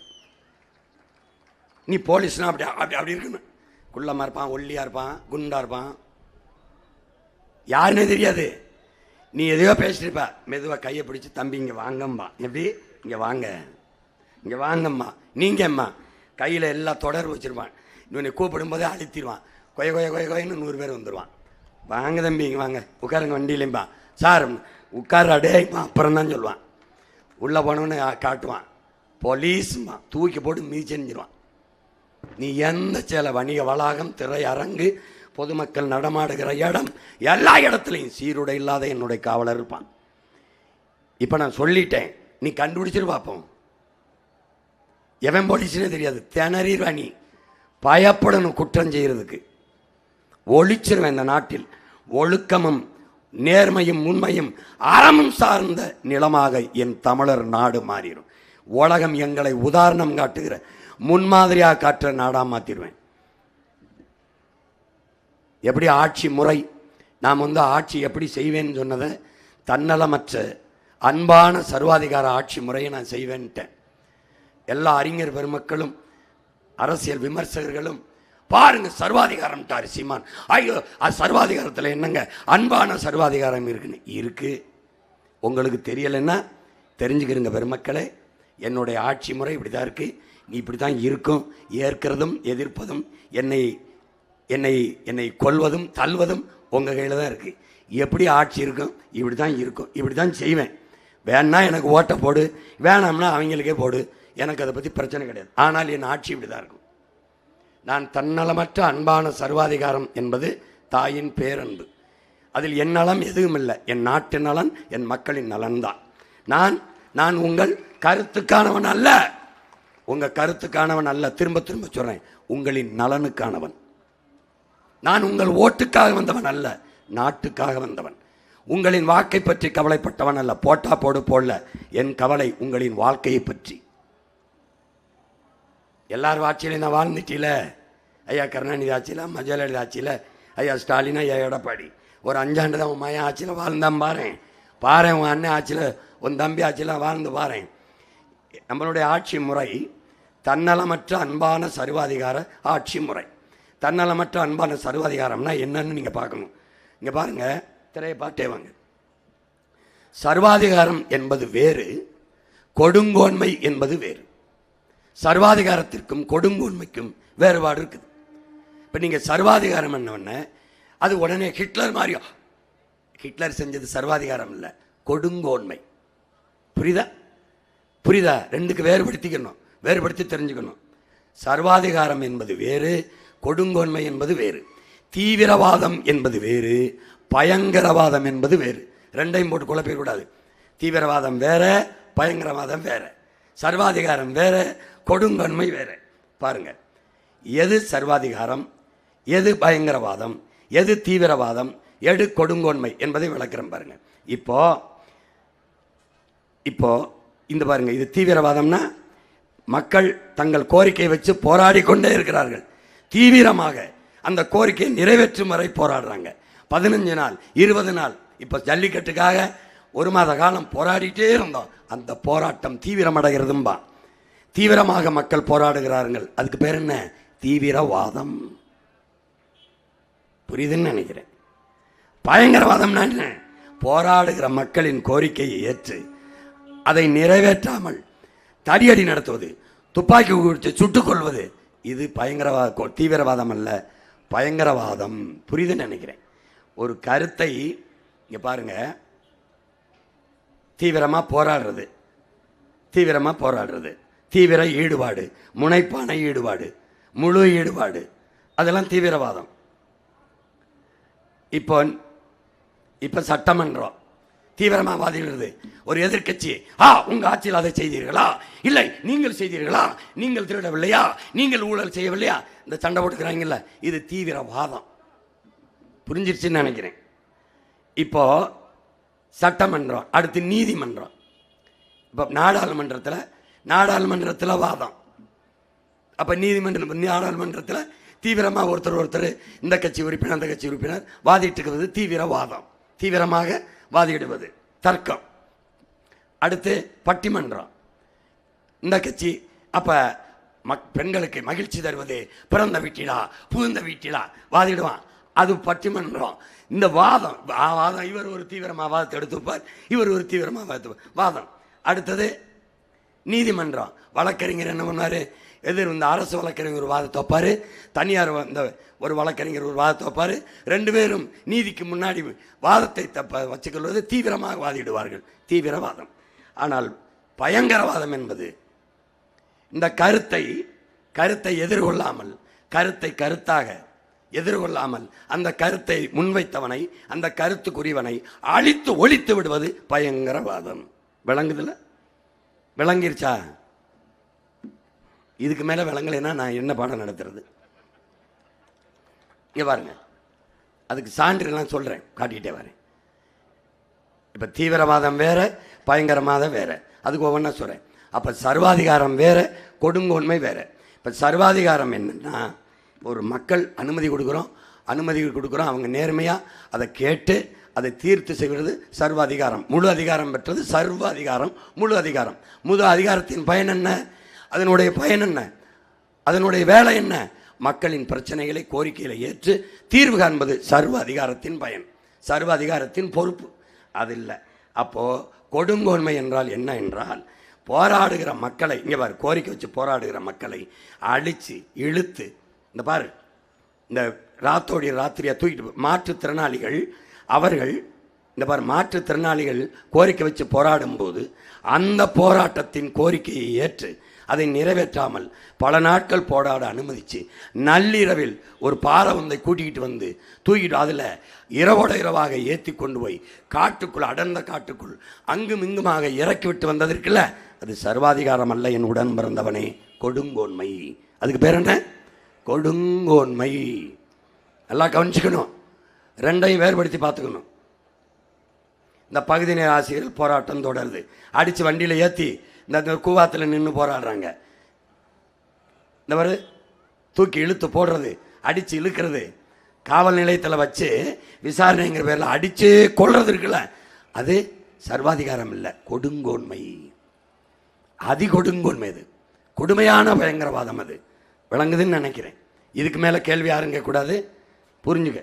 A: நீ போலீஸ்னா அப்படி அப்படி அப்படி இருக்கணும். குள்ளமாக இருப்பான், ஒல்லியாக இருப்பான், குண்டா இருப்பான், யாருன்னே தெரியாது. நீ எதையோ பேசிட்டு இருப்ப, மெதுவாக கையை பிடிச்சி தம்பி இங்கே வாங்கம்மா, எப்படி இங்கே வாங்க, இங்கே வாங்கம்மா, நீங்கம்மா, கையில் எல்லாம் தொடர்பு வச்சுருவான். இவனை கூப்பிடும்போதே அழுத்திடுவான். கொய கொய கொய கொயன்னு 100 பேர் வந்துடுவான். வாங்க தம்பி இங்கே வாங்க, உட்காருங்க வண்டியிலேம்பா. சார் உட்காராடேம்மா, அப்புறம் தான் சொல்லுவான். உள்ளே போனவனு காட்டுவான். போலீஸ்மா தூக்கி போட்டு மீச்செஞ்சிருவான். நீ எந்த சேலை, வணிக வளாகம், திரையரங்கு, பொதுமக்கள் நடமாடுகிற இடம், எல்லா இடத்துலையும் சீருடை இல்லாத என்னுடைய காவலர் இருப்பான். இப்போ நான் சொல்லிட்டேன், நீ கண்டுபிடிச்சிரு பார்ப்போம். எவன் போலீஸ்னே தெரியாது, திணறிடுவா. நீ பயப்படணும் குற்றம் செய்யறதுக்கு. ஒழிச்சிருவேன். இந்த நாட்டில் ஒழுக்கமும் நேர்மையும் உண்மையும் அறமும் சார்ந்த நிலமாக என் தமிழர் நாடு மாறிடும். உலகம் எங்களை உதாரணம் காட்டுகிற, முன்மாதிரியாக காட்டுற நாடாக மாற்றிடுவேன். எப்படி ஆட்சி முறை, நாம் ஆட்சி எப்படி செய்வேன்னு சொன்னதை, தன்னலமற்ற அன்பான சர்வாதிகார ஆட்சி முறையை நான் செய்வேன்ட்டேன். எல்லா அறிஞர் பெருமக்களும் அரசியல் விமர்சகர்களும் பாருங்க, சர்வாதிகாரம் டாரு சீமான். ஐயோ, அது சர்வாதிகாரத்தில் என்னங்க அன்பான சர்வாதிகாரம் இருக்குன்னு இருக்கு. உங்களுக்கு தெரியலைன்னா தெரிஞ்சுக்கிறீங்க பெருமக்களே. என்னுடைய ஆட்சி முறை இப்படி தான் இருக்கு, நீ இப்படி தான் இருக்கும். ஏற்கிறதும் எதிர்ப்பதும், என்னை என்னை என்னை கொல்வதும் தள்ளுவதும் உங்கள் கையில் தான் இருக்குது. எப்படி ஆட்சி இருக்கும்? இப்படி தான் இருக்கும், இப்படி தான் செய்வேன். வேணா எனக்கு ஓட்டை போடு, வேணாம்னா அவங்களுக்கே போடு, எனக்கு அதை பற்றி பிரச்சனை கிடையாது. ஆனால் என் ஆட்சி இப்படி தான் இருக்கும். நான் தன்னலமற்ற அன்பான சர்வாதிகாரம் என்பது தாயின் பேரன்பு. அதில் என் நலம் எதுவும் இல்லை. என் நாட்டு நலன், என் மக்களின் நலன்தான். நான் உங்கள் கருத்துக்கானவன் அல்ல, உங்கள் கருத்துக்கானவன் அல்ல. திரும்ப திரும்ப சொல்கிறேன், உங்களின் நலனுக்கானவன். நான் உங்கள் ஓட்டுக்காக வந்தவன் அல்ல, நாட்டுக்காக வந்தவன். உங்களின் வாக்கை பற்றி கவலைப்பட்டவன் அல்ல. போட்டா போடு போடல, என் கவலை உங்களின் வாழ்க்கையை பற்றி. எல்லாரும் ஆட்சியில நான் வாழ்ந்துட்டீல. ஐயா கருணாநிதி ஆட்சியில், ஜெயலலிதா ஆட்சியில், ஐயா ஸ்டாலின், ஐயா எடப்பாடி. ஒரு 5 ஆண்டு தான் உன் மையன் ஆட்சியில் வாழ்ந்தான் பாரு. உன் அண்ணன் ஆட்சியில், உன் தம்பி ஆட்சியில் வாழ்ந்து பாரு. நம்மளுடைய ஆட்சி முறை தன்னலமற்ற அன்பான சர்வாதிகார ஆட்சி முறை. தன்னலமற்ற அன்பான சர்வாதிகாரம்னா என்னன்னு நீங்கள் பார்க்கணும். இங்கே பாருங்கள், திரையை பார்த்தே வாங்க. சர்வாதிகாரம் என்பது வேறு, கொடுங்கோன்மை என்பது வேறு. சர்வாதிகாரத்திற்கும் கொடுங்கோன்மைக்கும் வேறுபாடு இருக்குது. இப்போ நீங்கள் சர்வாதிகாரம் என்னவொன்னே அது உடனே ஹிட்லர் மாதிரியோ, ஹிட்லர் செஞ்சது சர்வாதிகாரம் இல்லை, கொடுங்கோன்மை. புரியுதா? ரெண்டுக்கு வேறுபடுத்தி தெரிஞ்சுக்கணும். சர்வாதிகாரம் என்பது வேறு, கொடுங்கோன்மை என்பது வேறு. தீவிரவாதம் என்பது வேறு, பயங்கரவாதம் என்பது வேறு. ரெண்டையும் போட்டு குழப்பிடக்கூடாது. தீவிரவாதம் வேற, பயங்கரவாதம் வேற. சர்வாதிகாரம் வேற, கொடுங்கோன்மை வேற. பாருங்க, எது சர்வாதிகாரம், எது பயங்கரவாதம், எது தீவிரவாதம், எது கொடுங்கோன்மை என்பதை விளக்குறேன் பாருங்க. இப்போ இந்த பாருங்க, இது தீவிரவாதம்னா மக்கள் தங்கள் கோரிக்கையை வச்சு போராடி கொண்டே இருக்கிறார்கள். தீவிரமாக அந்த கோரிக்கையை நிறைவேற்றும் வரை போராடுறாங்க. 15 நாள் 20 நாள். இப்போ ஜல்லிக்கட்டுக்காக 1 மாத காலம் போராடிட்டே இருந்தோம். அந்த போராட்டம் தீவிரமடைகிறதும்பா. தீவிரமாக மக்கள் போராடுகிறார்கள். அதுக்கு பேர் என்ன? தீவிரவாதம். புரியுதுன்னு நினைக்கிறேன். பயங்கரவாதம்னா என்ன? போராடுகிற மக்களின் கோரிக்கையை ஏற்று அதை நிறைவேற்றாமல் தடியடி நடத்துவது, துப்பாக்கி குடித்து சுட்டுக் கொள்வது, இது பயங்கரவாத தீவிரவாதம் அல்ல, பயங்கரவாதம். புரியுதுன்னு நினைக்கிறேன். ஒரு கருத்தை இங்க பாருங்க, தீவிரமாக போராடுறது, தீவிர ஈடுபாடு, முனைப்பான ஈடுபாடு, முழு ஈடுபாடு, அதெல்லாம் தீவிரவாதம். இப்போ சட்டமன்றம் தீவிரமாக வாதிடுறது. ஒரு எதிர்கட்சி, உங்க ஆட்சியில் அதை செய்தீர்களா? இல்லை, நீங்கள் செய்தீர்களா? நீங்கள் திருடவில்லையா? நீங்கள் ஊழல் செய்யவில்லையா? இந்த சண்டை போட்டுக்கிறாங்கல்ல, இது தீவிரவாதம். புரிஞ்சிருச்சுன்னு நினைக்கிறேன். இப்போ சட்டமன்றம், அடுத்து நீதிமன்றம். இப்போ நாடாளுமன்றத்தில் வாதம். அப்போ நாடாளுமன்றத்தில் தீவிரமாக ஒருத்தர் இந்த கட்சி உறுப்பினர் அந்த கட்சி உறுப்பினர் வாதிட்டு இருக்கிறது தீவிரவாதம். தீவிரமாக வாதிடுவது தர்க்கம். அடுத்து பட்டிமன்றம். இந்த கட்சி அப்போ பெண்களுக்கு மகிழ்ச்சி தருவது பிறந்த வீட்டிலா புகுந்த வீட்டிலா வாதிடுவான், அது பட்டிமன்றம். இந்த வாதம் இவர் ஒரு தீவிரமாக வாதத்தை எடுத்து வைப்பார், இவர் ஒரு தீவிரமாக வாதம். அடுத்தது நீதிமன்றம். வழக்கறிஞர் என்ன பண்ணார்? இந்த அரசு வழக்கறிஞர் ஒரு வாதத்தை வைப்பார், தனியார் ஒரு வழக்கறிஞர் ஒரு வாதத்தை வைப்பார். 2 பேரும் நீதிக்கு முன்னாடி வாதத்தை வச்சுக்கொள்வது தீவிரமாக வாதிடுவார்கள், தீவிரவாதம். ஆனால் பயங்கரவாதம் என்பது இந்த கருத்தை எதிர்கொள்ளாமல், கருத்தாக எதிர்கொள்ளாமல் அந்த கருத்தை முன்வைத்தவனை, அந்த கருத்துக்குரியவனை அழித்து ஒழித்து விடுவது பயங்கரவாதம். விளங்குதுல? விளங்கிருச்சா? இதுக்கு மேலே விளங்கலைன்னா நான் என்ன பாடம் நடத்துறது? இங்கே பாருங்க, அதுக்கு சான்றுலாம் சொல்கிறேன், காட்டிகிட்டே வரேன். இப்போ தீவிரவாதம் வேற, பயங்கரவாதம் வேற, அதுக்கு ஒவ்வொன்றா சொல்கிறேன். அப்போ சர்வாதிகாரம் வேற, கொடுங்கோன்மை வேற. இப்போ சர்வாதிகாரம் என்னன்னா, ஒரு மக்கள் அனுமதி கொடுக்குறோம், அவங்க நேர்மையாக அதை கேட்டு அதை தீர்த்து செய்வது சர்வாதிகாரம். முழு அதிகாரம் பெற்றது சர்வாதிகாரம், முழு அதிகாரம். முழு அதிகாரத்தின் பயன் என்ன? அதனுடைய பயன் என்ன? அதனுடைய வேலை என்ன? மக்களின் பிரச்சனைகளை, கோரிக்கைகளை ஏற்று தீர்வு காண்பது சர்வ அதிகாரத்தின் பயன், சர்வ அதிகாரத்தின் பொறுப்பு. அது இல்லை. அப்போது கொடுங்கோன்மை என்றால் என்ன என்றால், போராடுகிற மக்களை, இங்கே பாரு, கோரிக்கை வச்சு போராடுகிற மக்களை அழித்து இழுத்து, இந்த பாரு, இந்த ராத்திரியை தூக்கிட்டு மாற்றுத்திறனாளிகள், அவர்கள் இந்த பாரு, மாற்றுத்திறனாளிகள் கோரிக்கை வச்சு போராடும்போது அந்த போராட்டத்தின் கோரிக்கையை ஏற்று அதை நிறைவேற்றாமல் பல நாட்கள் போராட அனுமதிச்சு, நள்ளிரவில் ஒரு பாரவந்தை கூட்டிக்கிட்டு தூக்கிட்டு அதில் இரவாக ஏற்றி கொண்டு போய் காட்டுக்குள், அடர்ந்த காட்டுக்குள் அங்கும் இங்குமாக இறக்கிவிட்டு வந்ததற்குல்ல, அது சர்வாதிகாரம் அல்ல என் உடன் பிறந்தவனே, கொடுங்கோன்மை. அதுக்கு பேர் என்ன? கொடுங்கோன்மை. நல்லா கவனிச்சுக்கணும், ரெண்டையும் வேறுபடுத்தி பார்த்துக்கணும். இந்த பகுதி நேர ஆசிரியர்கள் போராட்டம் தொடருது, அடித்து வண்டியில் ஏற்றி இந்த கூவாத்தில் நின்று போராடுறாங்க. இந்த மாதிரி தூக்கி இழுத்து போடுறது, அடித்து இழுக்கிறது, காவல் நிலையத்தில் வச்சு விசாரணைங்கிற பேரில் அடித்து கொள்றது இருக்குல்ல, அது சர்வாதிகாரம் இல்லை, கொடுங்கோன்மை. கொடுங்கோன்மை, அது கொடுமையான பயங்கரவாதம். அது விளங்குதுன்னு நினைக்கிறேன். இதுக்கு மேலே கேள்வி யாரும் கேட்கக்கூடாது. புரிஞ்சுக்க.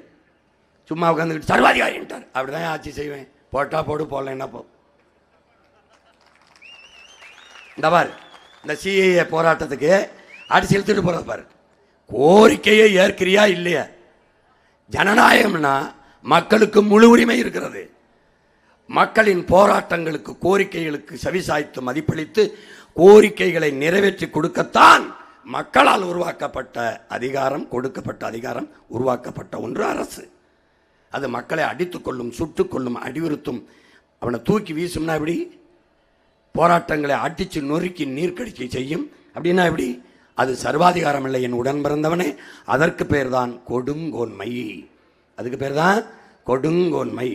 A: சும்மா உட்காந்துக்கிட்டு சர்வாதிகாரின்ட்டார், அப்படி தான் ஆட்சி செய்வேன், போட்டா போடு, போடலைன்னா போ. இந்த பாரு, இந்த சிஏஏ போராட்டத்துக்கு அடிச்சு இழுத்துட்டு போறது பாரு. கோரிக்கையை ஏற்கிறியா இல்லையா? ஜனநாயகம்னா மக்களுக்கு முழு உரிமை இருக்கிறது. மக்களின் போராட்டங்களுக்கு, கோரிக்கைகளுக்கு செவிசாய்த்து மதிப்பளித்து கோரிக்கைகளை நிறைவேற்றி கொடுக்கத்தான் மக்களால் உருவாக்கப்பட்ட அதிகாரம், கொடுக்கப்பட்ட அதிகாரம், உருவாக்கப்பட்ட ஒன்று அரசு. அது மக்களை அடித்துக்கொள்ளும், சுட்டுக்கொள்ளும், அடிவுறுத்தும். அவனை தூக்கி வீசும்னா எப்படி? போராட்டங்களை அடித்து நொறுக்கி நீர்க்கடிக்கை செய்யும். அப்படின்னா எப்படி? அது சர்வாதிகாரம் இல்லை என் உடன் பிறந்தவனே. அதற்கு பேர் தான் கொடுங்கோன்மை. அதுக்கு பேர் தான் கொடுங்கோன்மை.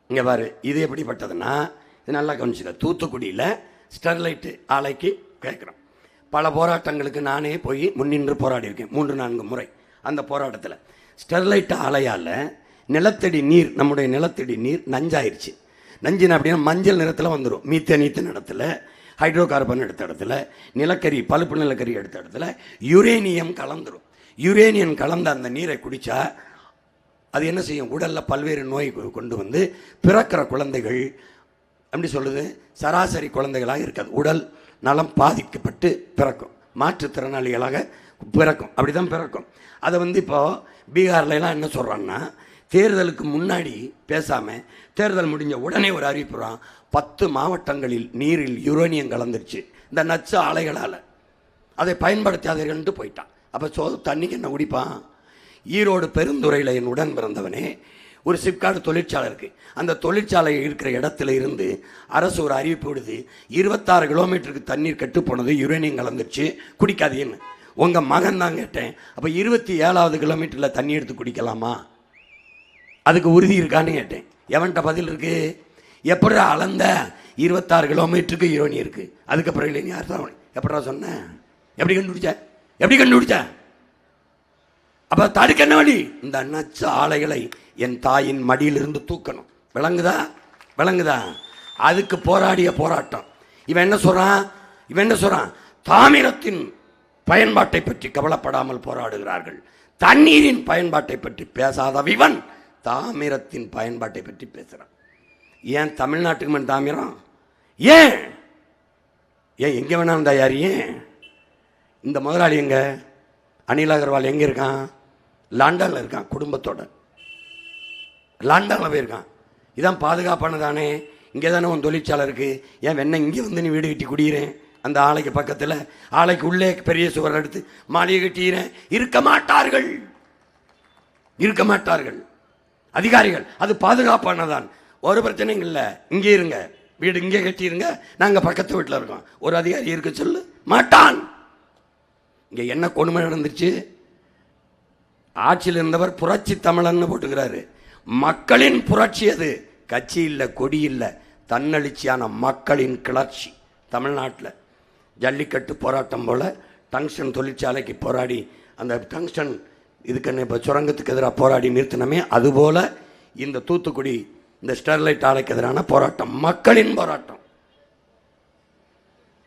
A: இங்கே பாரு, இது எப்படிப்பட்டதுன்னா, இது நல்லா கவனிச்சுக்க. தூத்துக்குடியில் ஸ்டெர்லைட்டு ஆலைக்கு கேட்குறோம். பல போராட்டங்களுக்கு நானே போய் முன்னின்று போராடி இருக்கேன் 3-4 முறை. அந்த போராட்டத்தில் ஸ்டெர்லைட் ஆலையால் நிலத்தடி நீர், நம்முடைய நிலத்தடி நீர் நஞ்சாயிருச்சு. நஞ்சின அப்படின்னா மஞ்சள் நிறத்தில் வந்துடும். மீத்தேன் இடத்துல, ஹைட்ரோகார்பன் எடுத்த இடத்துல, நிலக்கரி பழுப்பு நிலக்கரி எடுத்த இடத்துல யுரேனியம் கலந்துடும். யுரேனியம் கலந்த அந்த நீரை குடித்தா அது என்ன செய்யும்? உடலில் பல்வேறு நோய் கொண்டு வந்து பிறக்கிற குழந்தைகள் அப்படி சொல்லுது சராசரி குழந்தைகளாக இருக்காது. உடல் நலம் பாதிக்கப்பட்டு பிறக்கும், மாற்றுத்திறனாளிகளாக பிறக்கும், அப்படி தான் பிறக்கும். அதை இப்போது பீகார்லாம் என்ன சொல்கிறான்னா, தேர்தலுக்கு முன்னாடி பேசாமல் தேர்தல் முடிஞ்ச உடனே ஒரு அறிவிப்புறான், 10 மாவட்டங்களில் நீரில் யுரேனியம் கலந்துருச்சு இந்த நச்சு ஆலைகளால், அதை பயன்படுத்தாதீர்கள்ட்டு போயிட்டான். அப்போ தண்ணிக்கு என்ன குடிப்பான்? ஈரோடு பெருந்துறையில் என் உடன் பிறந்தவனே ஒரு சிப்காட் தொழிற்சாலை இருக்குது. அந்த தொழிற்சாலை இருக்கிற இடத்துல இருந்து அரசு ஒரு அறிவிப்பு விடுது, 26 கிலோமீட்டருக்கு தண்ணீர் கெட்டு போனது, யுரேனியம் கலந்துருச்சு, குடிக்காதீன்னு. உங்கள் மகன் தான் கேட்டேன், அப்போ 27வது கிலோமீட்டரில் தண்ணி எடுத்து குடிக்கலாமா? அதுக்கு உறுதி இருக்கான்னு கேட்டேன். எவன்கிட்ட பதில் இருக்கு? எப்படி அளந்த 26 கிலோமீட்டருக்கு யுரேனியம் இருக்குது, அதுக்கப்புறம் இல்லை நீ யார் தான் எப்படா சொன்னேன்? எப்படி கண்டுபிடிச்ச? அப்போ தடுக்க என்ன வழி? இந்த நச்சு ஆலைகளை என் தாயின் மடியிலிருந்து தூக்கணும். விளங்குதா? அதுக்கு போராடிய போராட்டம். இவன் என்ன சொல்றான்? தாமிரத்தின் பயன்பாட்டை பற்றி கவலைப்படாமல் போராடுகிறார்கள். தண்ணீரின் பயன்பாட்டை பற்றி பேசாத இவன் தாமிரத்தின் பயன்பாட்டை பற்றி பேசுகிறான். ஏன் தமிழ்நாட்டுக்கு மேல் தாமிரம்? ஏன் எங்கே வேணாலும் தயாரி? ஏன் இந்த முதலாளி எங்க? அனில் அகர்வால் எங்கே இருக்கான்? லண்டனில் இருக்கான், குடும்பத்தோட லண்டனில் போயிருக்கான். இதான் பாதுகாப்பானதானே? இங்கே தானே உன் தொழிற்சாலை இருக்குது, ஏன் வெண்ண இங்கே நீ வீடு கட்டி குடிக்கிறேன்? அந்த ஆலைக்கு பக்கத்தில், ஆலைக்கு உள்ளே பெரிய சுவர் எடுத்து மாளிகை கட்டிக்கிறேன். இருக்க மாட்டார்கள் அதிகாரிகள். அது பாதுகாப்பானதான், ஒரு பிரச்சனையும் இல்லை. இங்கே இருங்க, வீடு இங்கே கட்டிடுங்க, நாங்கள் பக்கத்து வீட்டில் இருக்கோம். ஒரு அதிகாரி இருக்க சொல்லு மாட்டான். இங்கே என்ன கொடுமை நடந்துச்சு? ஆட்சியில் இருந்தவர் புரட்சி தமிழன்னு போட்டுக்கிறாரு. மக்களின் புரட்சி அது. கட்சி இல்லை, கொடி இல்லை, தன்னெழுச்சியான மக்களின் கிளர்ச்சி. தமிழ்நாட்டில் ஜல்லிக்கட்டு போராட்டம் போல் டங்ஸ்டன் தொழிற்சாலைக்கு போராடி, அந்த டங்ஸ்டன் இதுக்கு இப்போ சுரங்கத்துக்கு எதிராக போராடி நிறுத்தினமே, அதுபோல் இந்த தூத்துக்குடி இந்த ஸ்டெர்லைட் ஆலைக்கு எதிரான போராட்டம், மக்களின் போராட்டம்.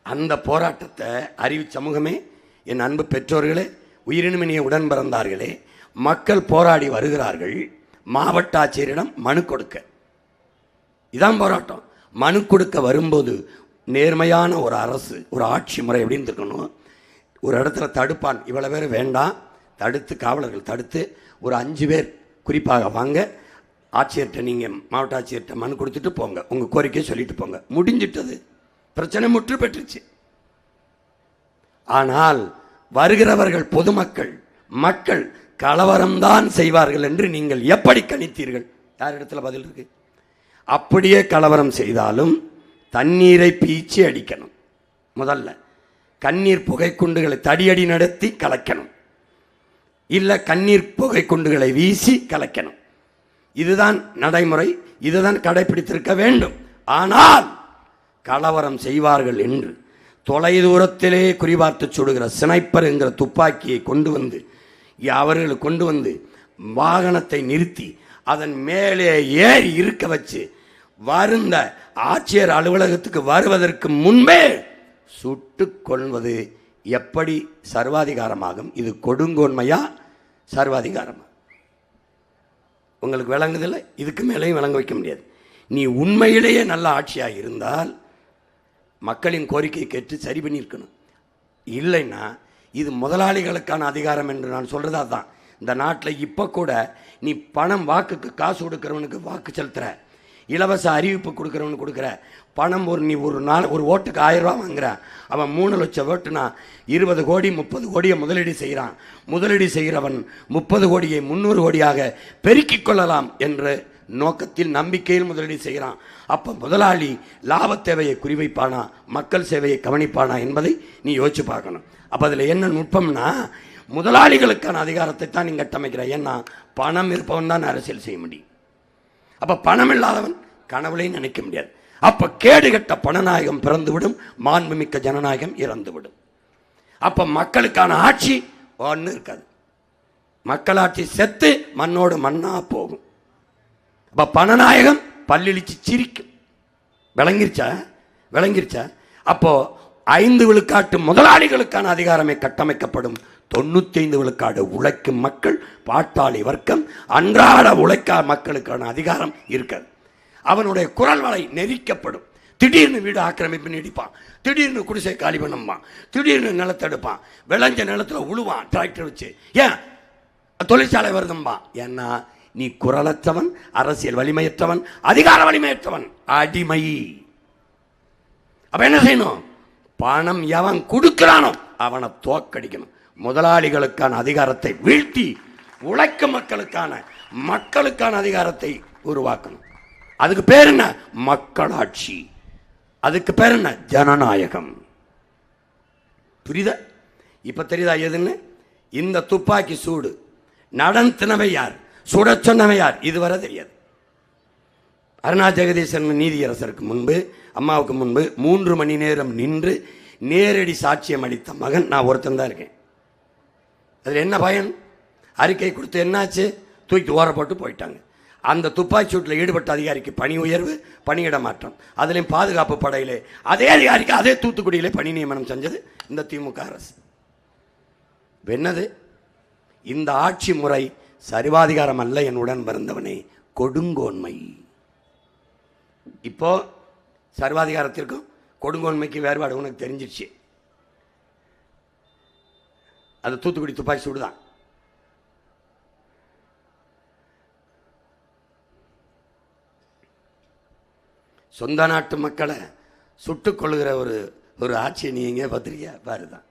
A: அந்த போராட்டத்தை அறிவு சமூகமே, என் அன்பு பெற்றோர்களே, உயிரினுமினிய உடன் பிறந்தார்களே, மக்கள் போராடி வருகிறார்கள். மாவட்ட ஆட்சியரிடம் மனு கொடுக்க, இதான் போராட்டம். மனு கொடுக்க வரும்போது நேர்மையான ஒரு அரசு, ஒரு ஆட்சி முறை எப்படின்னு இருக்கணும்? ஒரு இடத்துல தடுப்பான், இவ்வளோ பேர் வேண்டாம், தடுத்து காவலர்கள் தடுத்து ஒரு 5 பேர் குறிப்பாக வாங்க, ஆட்சியர்கிட்ட நீங்கள் மாவட்ட ஆட்சியர்கிட்ட மனு கொடுத்துட்டு போங்க, உங்கள் கோரிக்கையை சொல்லிட்டு போங்க. முடிஞ்சிட்டது, பிரச்சனை முற்று பெற்றுச்சு. ஆனால் வருகிறவர்கள் பொதுமக்கள், மக்கள் கலவரம்தான் செய்வார்கள் என்று நீங்கள் எப்படி கணித்தீர்கள்? யாரிடத்துல பதில் இருக்கு? அப்படியே கலவரம் செய்தாலும் தண்ணீரை பீச்சி அடிக்கணும். முதல்ல கண்ணீர் புகை குண்டுகளை தடியடி நடத்தி கலைக்கணும், இல்லை கண்ணீர் புகை குண்டுகளை வீசி கலைக்கணும். இதுதான் நடைமுறை, இதுதான் கடைபிடித்திருக்க வேண்டும். ஆனால் கலவரம் செய்வார்கள் என்று தொலைதூரத்திலே குறிபார்த்து சுடுகிற ஸ்னைப்பர் என்கிற துப்பாக்கியை அவர்கள் கொண்டு வந்து வாகனத்தை நிறுத்தி அதன் மேலே ஏறி இருக்க வச்சு வருந்த ஆட்சியர் அலுவலகத்துக்கு வருவதற்கு முன்பே சுட்டு கொள்வது எப்படி சர்வாதிகாரமாகும்? இது கொடுங்கோன்மையா சர்வாதிகாரமா? உங்களுக்கு விளங்குதில்லை, இதுக்கு மேலேயும் விளங்க வைக்க முடியாது. நீ உண்மையிலேயே நல்ல ஆட்சியாக இருந்தால் மக்களின் கோரிக்கை கேட்டு சரி பண்ணியிருக்கணும். இல்லைன்னா இது முதலாளிகளுக்கான அதிகாரம் என்று நான் சொல்கிறது அதுதான். இந்த நாட்டில் இப்போ கூட நீ பணம், வாக்குக்கு காசு கொடுக்குறவனுக்கு வாக்கு செலுத்துகிற, இலவச அறிவிப்பு கொடுக்குறவனுக்கு கொடுக்குற பணம், நீ ஒரு ஓட்டுக்கு 1000 ரூபா வாங்குற, அவன் 3 லட்சம் ஓட்டுனா 20 கோடி 30 கோடியை முதலீடு செய்கிறான். முதலீடு செய்கிறவன் 30 கோடியை 300 கோடியாக பெருக்கிக் கொள்ளலாம் என்ற நோக்கத்தில், நம்பிக்கையில் முதலீடு செய்கிறான். அப்போ முதலாளி லாப தேவையை குறிவைப்பானா, மக்கள் சேவையை கவனிப்பானா என்பதை நீ யோசிச்சு பார்க்கணும். அப்போ அதில் என்ன நுட்பம்னா, முதலாளிகளுக்கான அதிகாரத்தை தான் நீங்கள் கட்டமைக்கிற. ஏன்னா பணம் இருப்பவன் தான் அரசியல் செய்ய முடியும். அப்போ பணம் இல்லாதவன் கனவுலையும் நினைக்க முடியாது. அப்போ கேடுகட்ட பணநாயகம் பிறந்துவிடும், மாண்புமிக்க ஜனநாயகம் இறந்துவிடும். அப்ப மக்களுக்கான ஆட்சி ஒன்று இருக்காது. மக்களாட்சி செத்து மண்ணோடு மண்ணா போகும். அப்ப பணநாயகம் பல்லிழிச்சு சிரிக்கும். விளங்கிருச்சா? அப்போ 5 விழுக்காட்டு முதலாளிகளுக்கான அதிகாரமே கட்டமைக்கப்படும். 95 விழுக்காடு உழைக்கும் மக்கள், பாட்டாளி வர்க்கம், அன்றாட உழைக்கா மக்களுக்கான அதிகாரம் இருக்காது. அவனுடைய குரல் வலை நெரிக்கப்படும். திடீர்னு வீடு ஆக்கிரமிப்பு நீடிப்பான், திடீர்னு குடிசை காலி பண்ணுவான், திடீர்னு நிலத்தெடுப்பான், விளைஞ்ச நிலத்துல உழுவான் டிராக்டர் வச்சு. ஏன் தொழிற்சாலை வருதும்பா? ஏன்னா நீ குரலற்றவன், அரசியல் வலிமையற்றவன், அதிகார வலிமையற்றவன், அடிமை. அப்ப என்ன செய்யணும்? பணம் எவன் கொடுக்கிறானோ அவனை தோக்கடிக்கணும். முதலாளிகளுக்கான அதிகாரத்தை வீழ்த்தி உழைக்கும் மக்களுக்கான அதிகாரத்தை உருவாக்கணும். அதுக்கு பேர் என்ன? மக்களாட்சி. அதுக்கு பேர் என்ன? ஜனநாயகம். புரியுதா? இப்ப தெரியுதா எதுன்னு? இந்த துப்பாக்கி சூடு நடத்தினவை யார், சுட சொன்னவை யார், இதுவரை தெரியாது. அருணா ஜெகதீசன் நீதியரசருக்கு முன்பு, அம்மாவுக்கு முன்பு 3 மணி நேரம் நின்று நேரடி சாட்சியம் அளித்த மகன் நான் ஒருத்தன் தான் இருக்கேன். அதில் என்ன பயன்? அறிக்கை கொடுத்து என்னாச்சு? தூக்கி ஓர போட்டு போயிட்டாங்க. அந்த துப்பாக்கி சூட்டில் ஈடுபட்ட அதிகாரிக்கு பணி உயர்வு, பணியிட மாற்றம். அதுலேயும் பாதுகாப்பு படையிலே அதே அதிகாரிக்கு அதே தூத்துக்குடியிலே பணி நியமனம் செஞ்சது இந்த திமுக அரசு. என்னது இந்த ஆட்சி முறை? சர்வாதிகாரம் அல்ல என் உடன் பிறந்தவனே, கொடுங்கோன்மை. இப்போ சர்வாதிகாரத்திற்கும் கொடுங்கோன்மைக்கு வேறுபாடு உனக்கு தெரிஞ்சிருச்சு. அது தூத்துக்குடி துப்பாக்கி சூடுதான். சொந்த நாட்டு மக்களை சுட்டுக் கொள்ளுகிற ஒரு ஆட்சியை நீங்க பத்திரிக்கை பாருதான்.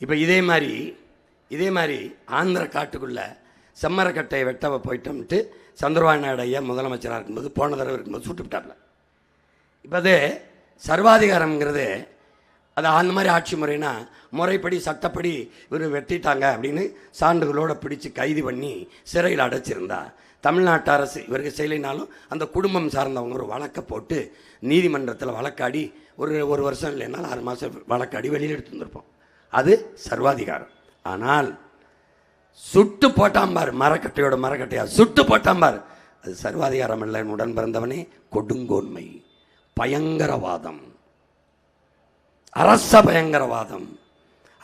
A: இப்போ இதே மாதிரி ஆந்திர காட்டுக்குள்ள செம்மரக்கட்டையை வெட்டவை போயிட்டோம்ட்டு சந்திரபாபு நாயுடு ஐயா முதலமைச்சராக இருக்கும்போது, போன தடவை இருக்கும்போது சுட்டு விட்டாப்ல. இப்போ அது சர்வாதிகாரம்ங்கிறது அது அந்த மாதிரி ஆட்சி முறைனா, முறைப்படி சட்டப்படி இவர் வெட்டிட்டாங்க அப்படின்னு சான்றுகளோடு பிடிச்சு கைது பண்ணி சிறையில் அடைச்சிருந்தா தமிழ்நாட்டு அரசு இவருக்கு செய்யலைனாலும் அந்த குடும்பம் சார்ந்தவங்க ஒரு வழக்கை போட்டு நீதிமன்றத்தில் வழக்காடி ஒரு வருஷம் இல்லைனாலும் 6 மாதம் வழக்காடி வெளியில் எடுத்து வந்திருப்போம். அது சர்வாதிகாரம். ஆனால் சுட்டு போட்டாம்பார், மரக்கட்டையா சுட்டு போட்டாம்பார், அது சர்வாதிகாரம் இல்லை. உடன் பிறந்தவனே, கொடுங்கோன்மை, பயங்கரவாதம், அரச பயங்கரவாதம்,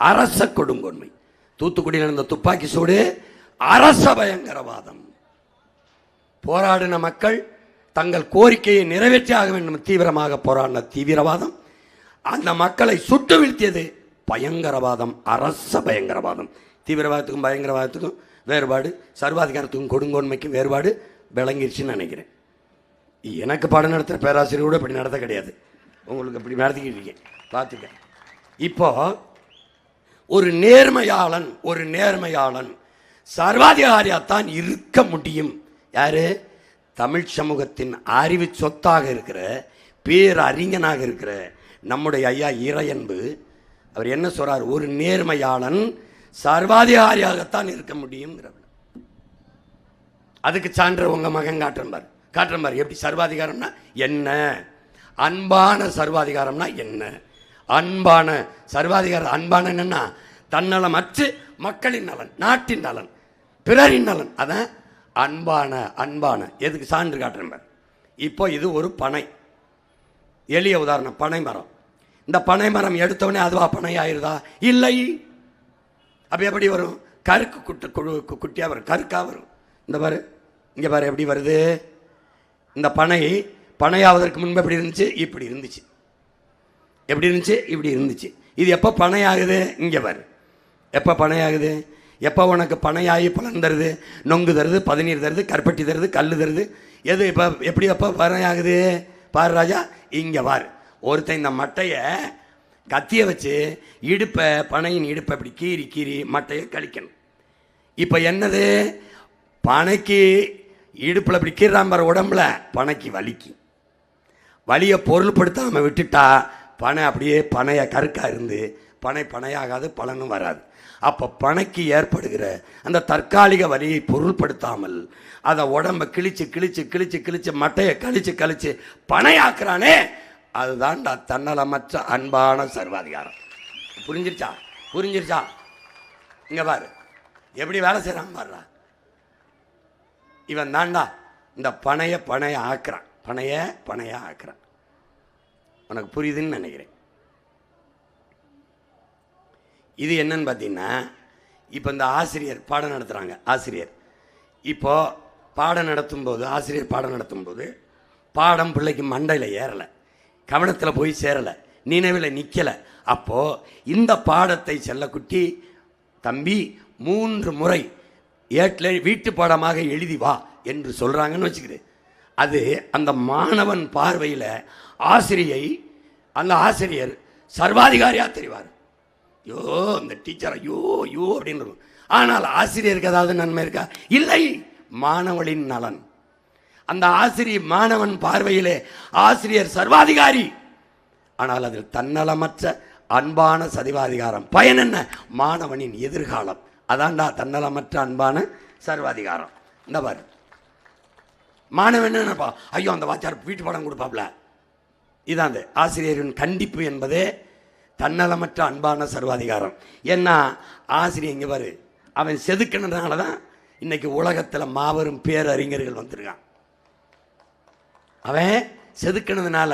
A: அரச கொடுங்கோன்மை. தூத்துக்குடியில் நடந்த துப்பாக்கி சூடு அரச பயங்கரவாதம். போராடின மக்கள் தங்கள் கோரிக்கையை நிறைவேற்றி ஆக வேண்டும் தீவிரமாக போராடின தீவிரவாதம். அந்த மக்களை சுட்டு வீழ்த்தியது பயங்கரவாதம், அரச பயங்கரவாதம். தீவிரவாதத்துக்கும் பயங்கரவாதத்துக்கும் வேறுபாடு, சர்வாதிகாரத்துக்கும் கொடுங்கோன்மைக்கும் வேறுபாடு விளங்கிருச்சுன்னு நினைக்கிறேன். எனக்கு பாடம் நடத்துகிற பேராசிரியர் கூட இப்படி நடத்த கிடையாது, உங்களுக்கு இப்படி நடத்திக்கிட்டு இருக்கேன் பார்த்துக்க. இப்போ ஒரு நேர்மையாளன் சர்வாதிகாரியாத்தான் இருக்க முடியும். யாரு? தமிழ் சமூகத்தின் அறிவு சொத்தாக இருக்கிற, பேரறிஞனாக இருக்கிற நம்முடைய ஐயா இறையன்பு அவர் என்ன சொல்றார்? ஒரு நேர்மையாளன் சர்வாதிகாரியாகத்தான் இருக்க முடியும். அதுக்கு சான்று உங்க மகன் காட்டுறன் பாரு. எப்படி சர்வாதிகாரம்னா என்ன, அன்பான சர்வாதிகாரம்னா என்ன, அன்பான சர்வாதிகாரம். அன்பான என்னன்னா தன்னலமற்று மக்களின் நலன், நாட்டின் நலன், பிறரின் நலன். அதான் அன்பான. எதுக்கு சான்று காட்டுறேன் பாரு. இப்போ இது ஒரு பனை, எளிய உதாரணம், பனை மரம். இந்த பனை மரம் எடுத்தவனே அதுவா பனை ஆயிருதா? இல்லை. அப்ப எப்படி வரும்? கருக்கு குட்டியா வரும், கருக்கா வரும். இந்த பாரு, இங்க பாரு எப்படி வருது. இந்த பனையாவதற்கு முன்பு எப்படி இருந்துச்சு? இப்படி இருந்துச்சு. எப்படி இருந்துச்சு? இப்படி இருந்துச்சு. இது எப்போ பனை ஆகுது? இங்கே பாரு. எப்போ பனை ஆகுது? எப்போ உனக்கு பனையாகி பலன் தருது, நொங்கு தருது, பதநீர் தருது, கற்பட்டி தருது, கல் தருது. எது இப்போ எப்படி எப்போ பனை ஆகுது? பாரு ராஜா, இங்கே பாரு. ஒருத்தன் இந்த மட்டையை கத்தியை வச்சு பனையின் இடுப்பை இப்படி கீறி மட்டையை கழிக்கணும். இப்போ என்னது? பனைக்கு இடுப்பில் இப்படி கீறாம்பார் உடம்புல, பனைக்கு வலியை பொருள்படுத்தாமல் விட்டுட்டா பனை அப்படியே பனைய கருக்கா இருந்து பனையாகாது, பலனும் வராது. அப்போ பனைக்கு ஏற்படுகிற அந்த தற்காலிக வலியை பொருள்படுத்தாமல் அதை உடம்பை கிழிச்சு மட்டையை கழிச்சு பனையாக்குறானே, அதுதான் தன்னலமற்ற அன்பான சர்வாதிகாரம். புரிஞ்சிருச்சா? புரிஞ்சிருச்சா? இங்க பாரு எப்படி வேலை செய்யறான் பாருடா. இவன் தாண்டா இந்த பனைய ஆக்குறான், பனைய ஆக்குறான். உனக்கு புரியுதுன்னு நினைக்கிறேன். இது என்னன்னு பார்த்தீங்கன்னா, இப்போ இந்த ஆசிரியர் பாடம் நடத்துகிறாங்க. ஆசிரியர் இப்போ பாடம் நடத்தும்போது, ஆசிரியர் பாடம் நடத்தும்போது பாடம் பிள்ளைக்கு மண்டையில் ஏறலை, கவனத்தில் போய் சேரலை, நினைவில் நிற்கலை. அப்போது இந்த பாடத்தை செல்லக்குட்டி தம்பி 3 முறை ஏட்டில் வீட்டு பாடமாக எழுதி வா என்று சொல்கிறாங்கன்னு வச்சுக்கிது. அது அந்த மாணவன் பார்வையில் அந்த ஆசிரியர் சர்வாதிகாரியாக தெரிவார். ஐயோ அந்த டீச்சர் ஐயோ ஐயோ அப்படின்னு. ஆனால் ஆசிரியருக்கு ஏதாவது நன்மை இருக்கா? இல்லை. மாணவனின் நலன். அந்த ஆசிரியர் மாணவன் பார்வையிலே ஆசிரியர் சர்வாதிகாரி. ஆனால் அதில் தன்னலமற்ற அன்பான சர்வாதிகாரம். பயன் என்ன? மாணவனின் எதிர்காலம். அதான்டா தன்னலமற்ற அன்பான சர்வாதிகாரம். இந்த பாரு, மாணவன் என்ன நினைப்பா? ஐயோ அந்த வாத்தியார் வீட்டு பாடம் கொடுப்பாப்ல. இதான் அந்த ஆசிரியரின் கண்டிப்பு என்பதே தன்னலமற்ற அன்பான சர்வாதிகாரம். ஏன்னா ஆசிரியர் இங்கே பாரு, அவன் செதுக்கினதுனால தான் இன்னைக்கு உலகத்தில் மாபெரும் பேரறிஞர்கள் வந்திருக்கான். அவன் செதுக்கினதுனால.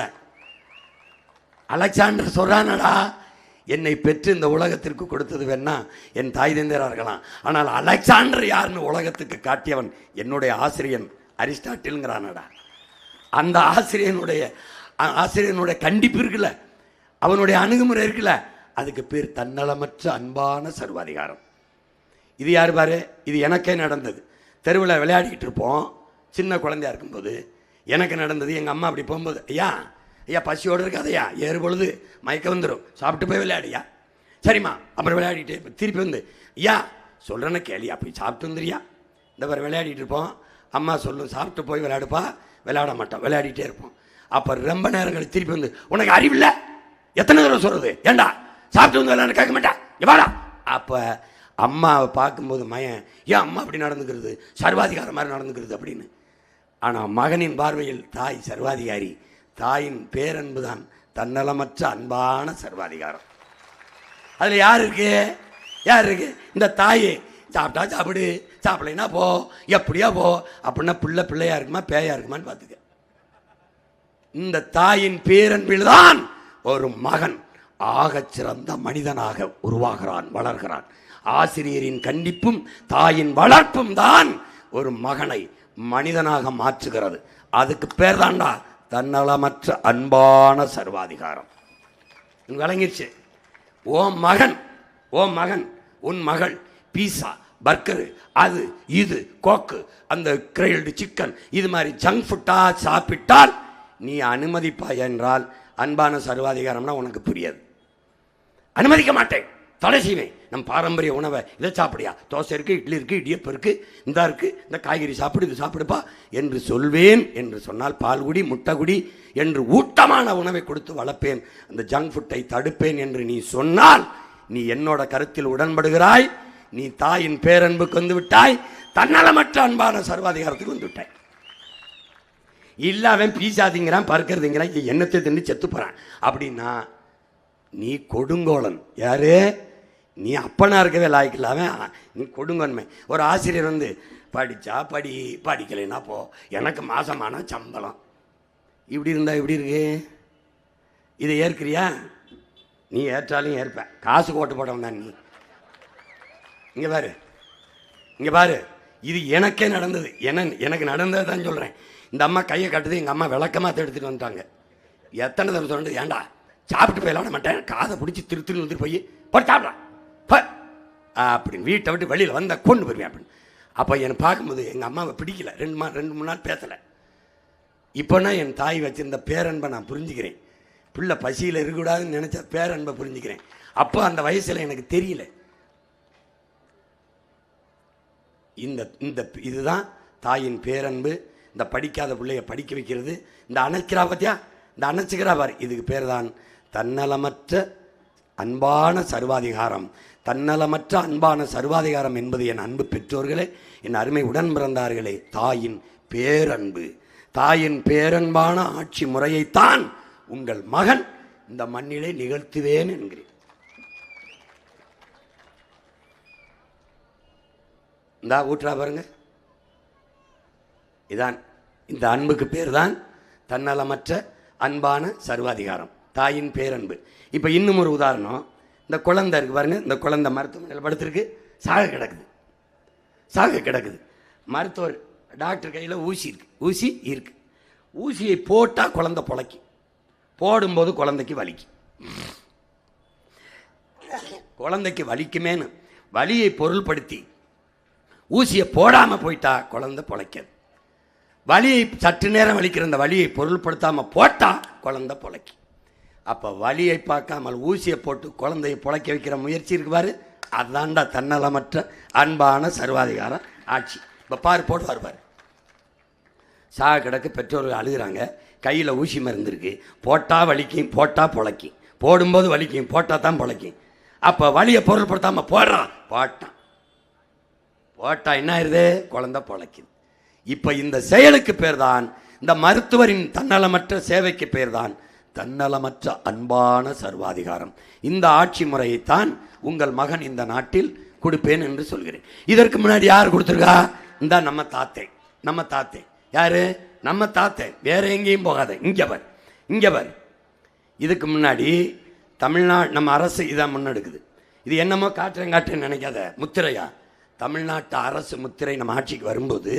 A: அலெக்சாண்டர் சொல்றானடா, என்னை பெற்று இந்த உலகத்திற்கு கொடுத்தது வேணா என் தாய் தந்தையராக இருக்கலாம், ஆனால் அலெக்சாண்டர் யாருன்னு உலகத்துக்கு காட்டியவன் என்னுடைய ஆசிரியன் அரிஸ்டாட்டில்ங்கிறானடா. அந்த ஆசிரியனுடைய கண்டிப்பு இருக்குல்ல, அவனுடைய அணுகுமுறை இருக்குல்ல, அதுக்கு பேர் தன்னலமற்ற அன்பான சர்வாதிகாரம். இது யார் பாரு, இது எனக்கே நடந்தது. தெருவில் விளையாடிக்கிட்டு இருப்போம், சின்ன குழந்தையா இருக்கும்போது எனக்கு நடந்தது. எங்கள் அம்மா அப்படி போகும்போது, ஐயா பசியோடு இருக்காதையா, ஏறு பொழுது மயக்க வந்துடும், சாப்பிட்டு போய் விளையாடியா. சரிம்மா. அப்புறம் விளையாடிட்டு திருப்பி வந்து, ஐயா சொல்கிறேன்னு கேளியா, போய் சாப்பிட்டு வந்துறியா. இந்த மாதிரி விளையாடிட்டு இருப்போம். அம்மா சொல்லும், சாப்பிட்டு போய் விளையாடுப்பா. விளையாட மாட்டோம், விளையாடிட்டே இருப்போம். அப்போ ரொம்ப நேரங்கள் திருப்பி வந்து, உனக்கு அறிவில்லை, எத்தனை தடவை சொல்கிறது, ஏண்டா சாப்பிட்டு வந்து விளையாட கேட்க மாட்டா, எவாடா. அப்போ அம்மாவை பார்க்கும்போது மயன், ஏன் அம்மா அப்படி நடந்துக்கிறது, சர்வாதிகாரம் மாதிரி நடந்துக்கிறது அப்படின்னு. ஆனால் மகனின் பார்வையில் தாய் சர்வாதிகாரி. தாயின் பேரன்பு தான் தன்னலமற்ற அன்பான சர்வாதிகாரம். அதில் யார் இருக்கு? இந்த தாயே சாப்பிட்டா சாப்பிடு, சாப்பிடலைன்னா போ, எப்படியா போ அப்படின்னா பிள்ளையா இருக்குமா பேயா இருக்குமான்னு பார்த்துக்க. இந்த தாயின் பேரன்பில் தான் ஒரு மகன் ஆகச்சிறந்த மனிதனாக உருவாகிறான், வளர்கிறான். ஆசிரியரின் கண்டிப்பும் தாயின் வளர்ப்பும் தான் ஒரு மகனை மனிதனாக மாற்றுகிறது. அதுக்கு பேர் தாண்டா தன்னலமற்ற அன்பான சர்வாதிகாரம். விளங்கிடுச்சு? ஓ மகன் உன் மகள் பீஸா, பர்கரு, அது இது கோக்கு, அந்த கிரில்டு சிக்கன், இது மாதிரி ஜங்க் ஃபுட்டா சாப்பிட்டால் நீ அனுமதிப்பாய் என்றால் அன்பான சர்வாதிகாரம்னா உனக்கு புரியாது. அனுமதிக்க மாட்டேன், தடை செய்வேன். நம் பாரம்பரிய உணவை இதை சாப்பிடியா, தோசை இருக்குது, இட்லி இருக்குது, இடியப்பம் இருக்குது, இந்த இருக்குது, இந்த காய்கறி சாப்பிடு, இது சாப்பிடுப்பா என்று சொல்வேன். என்று சொன்னால் பால்குடி முட்டைக்குடி என்று ஊட்டமான உணவை கொடுத்து வளர்ப்பேன், அந்த ஜங்க் ஃபுட்டை தடுப்பேன் என்று நீ சொன்னால் நீ என்னோட கருத்தில் உடன்படுகிறாய். நீ தாயின் பேரன்புக்கு வந்து விட்டாய், தன்னலமற்ற அன்பான சர்வாதிகாரத்துக்கு வந்து விட்டாய். இல்லை அவன் பீஸா திங்கிறான், பறக்கிறது திங்கிறான், எண்ணத்தை தின்னு செத்து போகிறான் அப்படின்னா நீ கொடுங்கோலன். யாரு நீ? அப்பனா இருக்கவே லாய்க்கில்லாம நீ கொடுங்கோன்மை. ஒரு ஆசிரியர் வந்து படித்தா படிக்கலைன்னா போ, எனக்கு மாசமான சம்பளம், இப்படி இருந்தால் இப்படி இருக்கு. இதை ஏற்கிறியா? நீ ஏற்றாலும் ஏற்ப, காசு கோட்டு போட்டவன் தான் நீ. இங்கே பாரு, இது எனக்கே நடந்தது. எனக்கு நடந்தது தான் சொல்கிறேன். இந்த அம்மா கையை கட்டுது, எங்கள் அம்மா விளக்கமாக எடுத்துகிட்டு வந்துட்டாங்க. எத்தனை தடவை சொல்லிட்டு, ஏண்டா சாப்பிட்டு போய் விளாட மாட்டேன், காதை பிடிச்சி திருத்தின்னு வந்துட்டு போய் போய் சாப்பிடலாம் அப்படின்னு வீட்டை விட்டு வெளியில் வந்தால் கொண்டு போயிருவேன் அப்படின்னு. அப்போ என்னை பார்க்கும்போது எங்கள் அம்மாவை பிடிக்கல, 2-3 நாள் பேசலை. இப்போனா என் தாய் வச்சிருந்த பேரன்பை நான் புரிஞ்சுக்கிறேன். பிள்ளை பசியில் இருக்கக்கூடாதுன்னு நினச்ச பேரன்பை புரிஞ்சுக்கிறேன். அப்போ அந்த வயசில் எனக்கு தெரியல. இதுதான் தாயின் பேரன்பு. இந்த படிக்காத பிள்ளைய படிக்க வைக்கிறது, இந்த அணைக்கிறா பார்த்தியா, இந்த அணைச்சிக்கிறா பாரு, இதுக்கு பேர் தான் தன்னலமற்ற அன்பான சர்வாதிகாரம். தன்னலமற்ற அன்பான சர்வாதிகாரம் என்பது என் அன்பு பெற்றோர்களே, என் அருமை உடன் பிறந்தார்களே, தாயின் பேரன்பு. தாயின் பேரன்பான ஆட்சி முறையைத்தான் உங்கள் மகன் இந்த மண்ணிலே நிகழ்த்துவேன் என்கிறேன். இந்தா ஊற்றா பாருங்க. இதான் இந்த அன்புக்கு பேர் தான் தன்னலமற்ற அன்பான சர்வாதிகாரம், தாயின் பேரன்பு. இப்போ இன்னும் ஒரு உதாரணம், இந்த குழந்தை இருக்கு பாருங்க, இந்த குழந்தை மருத்துவமனையில் படுத்திருக்கு, சாக கிடக்குது. மருத்துவர் டாக்டர் கையில் ஊசி இருக்கு. ஊசியை போட்டால் குழந்தை பொழைக்கும், போடும்போது குழந்தைக்கு வலிக்குமேனு வலியை பொருள்படுத்தி ஊசியை போடாமல் போயிட்டா குழந்தை பொழைக்காது. வலியை சற்று நேரம் வலிக்கிற அந்த வலியை பொருள்படுத்தாமல் போட்டால் குழந்தை பொழைக்கும். அப்போ வலியை பார்க்காமல் ஊசியை போட்டு குழந்தையை பொழைக்க வைக்கிற முயற்சி இருக்கு பாரு, அதாண்டா தன்னலமற்ற அன்பான சர்வாதிகாரம் ஆட்சி. இப்போ போடுவார் சாக கிடக்கு, பெற்றோர்கள் அழுகிறாங்க, கையில் ஊசி மருந்து இருக்கு, போட்டால் வலிக்கும், போட்டால் பொழைக்கும், போடும்போது வலிக்கும், போட்டால் தான் பொழைக்கும். அப்போ வலியை பொருள்படுத்தாமல் போட்டா என்ன ஆயிருது, குழந்தை பொழைக்குது. இப்போ இந்த செயலுக்கு பேர் தான், இந்த மருத்துவரின் தன்னலமற்ற சேவைக்கு பேர் தான் தன்னலமற்ற அன்பான சர்வாதிகாரம். இந்த ஆட்சி முறையைத்தான் உங்கள் மகன் இந்த நாட்டில் கொடுப்பேன் என்று சொல்கிறேன். இதற்கு முன்னாடி யார் கொடுத்துருக்கா? இந்த நம்ம தாத்தே. யாரு? நம்ம தாத்தே. வேற எங்கேயும் போகாத, இங்கே வர். இதுக்கு முன்னாடி தமிழ்நாடு நம்ம அரசு இதான் முன்னெடுக்குது. இது என்னமோ காட்டுறேன்னு நினைக்காத, முத்திரையா? தமிழ்நாட்டு அரசு முத்திரை நம்ம ஆட்சிக்கு வரும்போது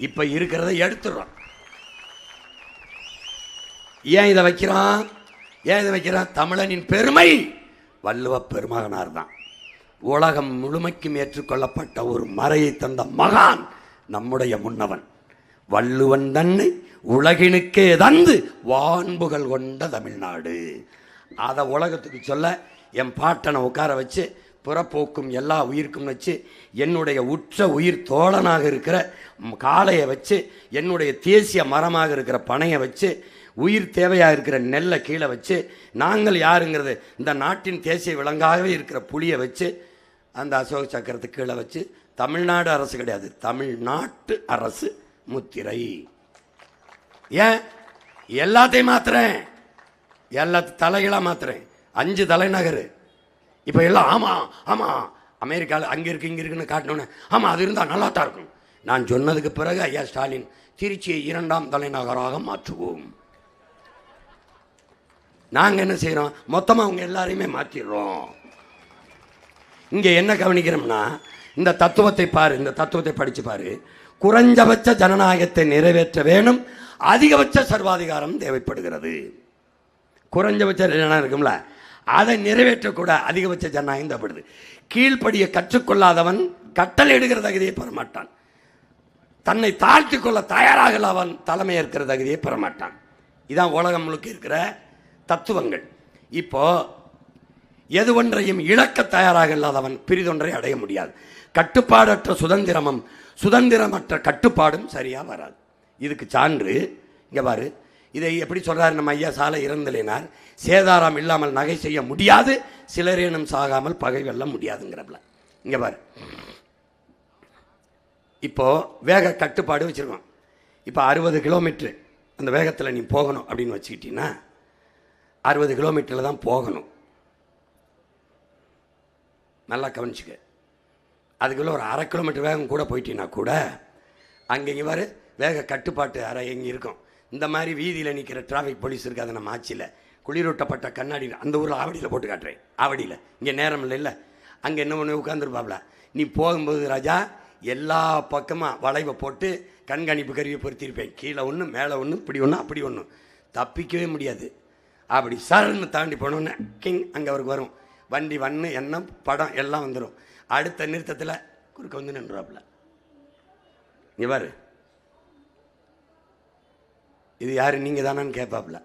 A: இப்போ இருக்கிறத எடுத்துடுறோம். ஏன் இதை வைக்கிறான்? தமிழனின் பெருமை வள்ளுவ பெருமகனார் தான். உலகம் முழுமைக்கும் ஏற்றுக்கொள்ளப்பட்ட ஒரு மறையை தந்த மகான் நம்முடைய முன்னவன் வள்ளுவன் தன்னை உலகினுக்கே தந்து வான்புகள் கொண்ட தமிழ்நாடு. அதை உலகத்துக்கு சொல்ல என் பாட்டனை உட்கார வச்சு புறப்போக்கும் எல்லா உயிருக்கும் வச்சு, என்னுடைய உற்ற உயிர் தோழனாக இருக்கிற காளையை வச்சு, என்னுடைய தேசிய மரமாக இருக்கிற பனையை வச்சு, உயிர் தேவையாக இருக்கிற நெல்லை கீழே வச்சு, நாங்கள் யாருங்கிறது இந்த நாட்டின் தேசிய விலங்காகவே இருக்கிற புலியை வச்சு, அந்த அசோக சக்கரத்துக்கு கீழே வச்சு, தமிழ்நாடு அரசு கிடையாது, தமிழ்நாட்டு அரசு முத்திரை. ஏன் எல்லாத்தையும் மாத்துறேன், எல்லாத்தையும் தலைகளாக மாத்துறேன். 5 தலைநகர் இப்போ எல்லாம் ஆமாம் அமெரிக்காவில் அங்கே இருக்கு இங்கே இருக்குன்னு காட்டினோன்னே ஆமாம் அது இருந்தால் நல்லா தான் இருக்கும். நான் சொன்னதுக்கு பிறகு ஐயா ஸ்டாலின் திருச்சியை 2ஆம் தலைநகராக மாற்றுவோம். நாங்கள் என்ன செய்கிறோம், மொத்தமாக அவங்க எல்லாரையுமே மாற்றிடுறோம். இங்கே என்ன கவனிக்கிறோம்னா, இந்த தத்துவத்தை படித்து பாரு. குறைஞ்சபட்ச ஜனநாயகத்தை நிறைவேற்ற வேணும், அதிகபட்ச சர்வாதிகாரம் தேவைப்படுகிறது. குறைஞ்சபட்ச ஜனநாயகம் இருக்கும்ல, அதை நிறைவேற்றக்கூட அதிகபட்ச ஜனநாயகம் தேவைப்படுது. கீழ்ப்படிய கற்றுக்கொள்ளாதவன் கட்டளை எடுக்கிற தகுதியை பெறமாட்டான். தன்னை தாழ்த்தி கொள்ள தயாராக அவன் தலைமை ஏற்கிற தகுதியை பெறமாட்டான். இதான் உலகம் முழுக்க இருக்கிற தத்துவங்கள். இப்போ எது ஒன்றையும் இழக்க தயாராக இல்லாதவன் பிரிதொன்றை அடைய முடியாது. கட்டுப்பாடற்ற சுதந்திரமும் சுதந்திரமற்ற கட்டுப்பாடும் சரியா வராது. இதுக்கு சான்று இங்க பாரு. இதை எப்படி சொல்றாரு நம்ம ஐயா சாலை இறந்தலினார், சேதாரம் இல்லாமல் நகை செய்ய முடியாது, சிலரேனும் சாகாமல் பகை வெல்ல முடியாதுங்கிறப்பல. இங்க பாரு, இப்போ வேக கட்டுப்பாடு வச்சிருக்கோம். இப்போ 60 கிலோமீட்டர் அந்த வேகத்தில் நீ போகணும் அப்படின்னு வச்சுக்கிட்டீங்கன்னா 60 கிலோமீட்டரில் தான் போகணும். நல்லா கவனிச்சுக்க. அதுக்குள்ள ஒரு 1/2 கிலோமீட்டர் வேகம் கூட போயிட்டீங்கன்னா கூட அங்கே இங்கே பாரு வேக கட்டுப்பாட்டு அறை எங்கே இருக்கும். இந்த மாதிரி வீதியில் நிற்கிற டிராஃபிக் போலீஸ் இருக்காது நம்ம ஆட்சியில். குளிரூட்டப்பட்ட கண்ணாடி அந்த ஊரில் ஆவடியில் போட்டு காட்டுறேன். ஆவடியில் இங்கே நேரம் இல்லை, அங்கே என்ன ஒன்று உட்காந்துருப்பாப்ல. நீ போகும்போது ராஜா எல்லா பக்கமாக வளைவை போட்டு கண்காணிப்பு கருவியை பொருத்திருப்பேன். கீழே ஒன்று, மேலே ஒன்று, இப்படி ஒன்று, அப்படி ஒன்று, தப்பிக்கவே முடியாது. அப்படி சரன்னு தாண்டி போனோன்னே கிங் அங்கே அவருக்கு வரும். வண்டி வண்ணு எண்ணம் படம் எல்லாம் வந்துடும். அடுத்த நிறுத்தத்தில் குறுக்க வந்து நின்றுவாப்புல. இங்கே பாரு, இது யார் நீங்கள் தானான்னு கேட்பாப்புல.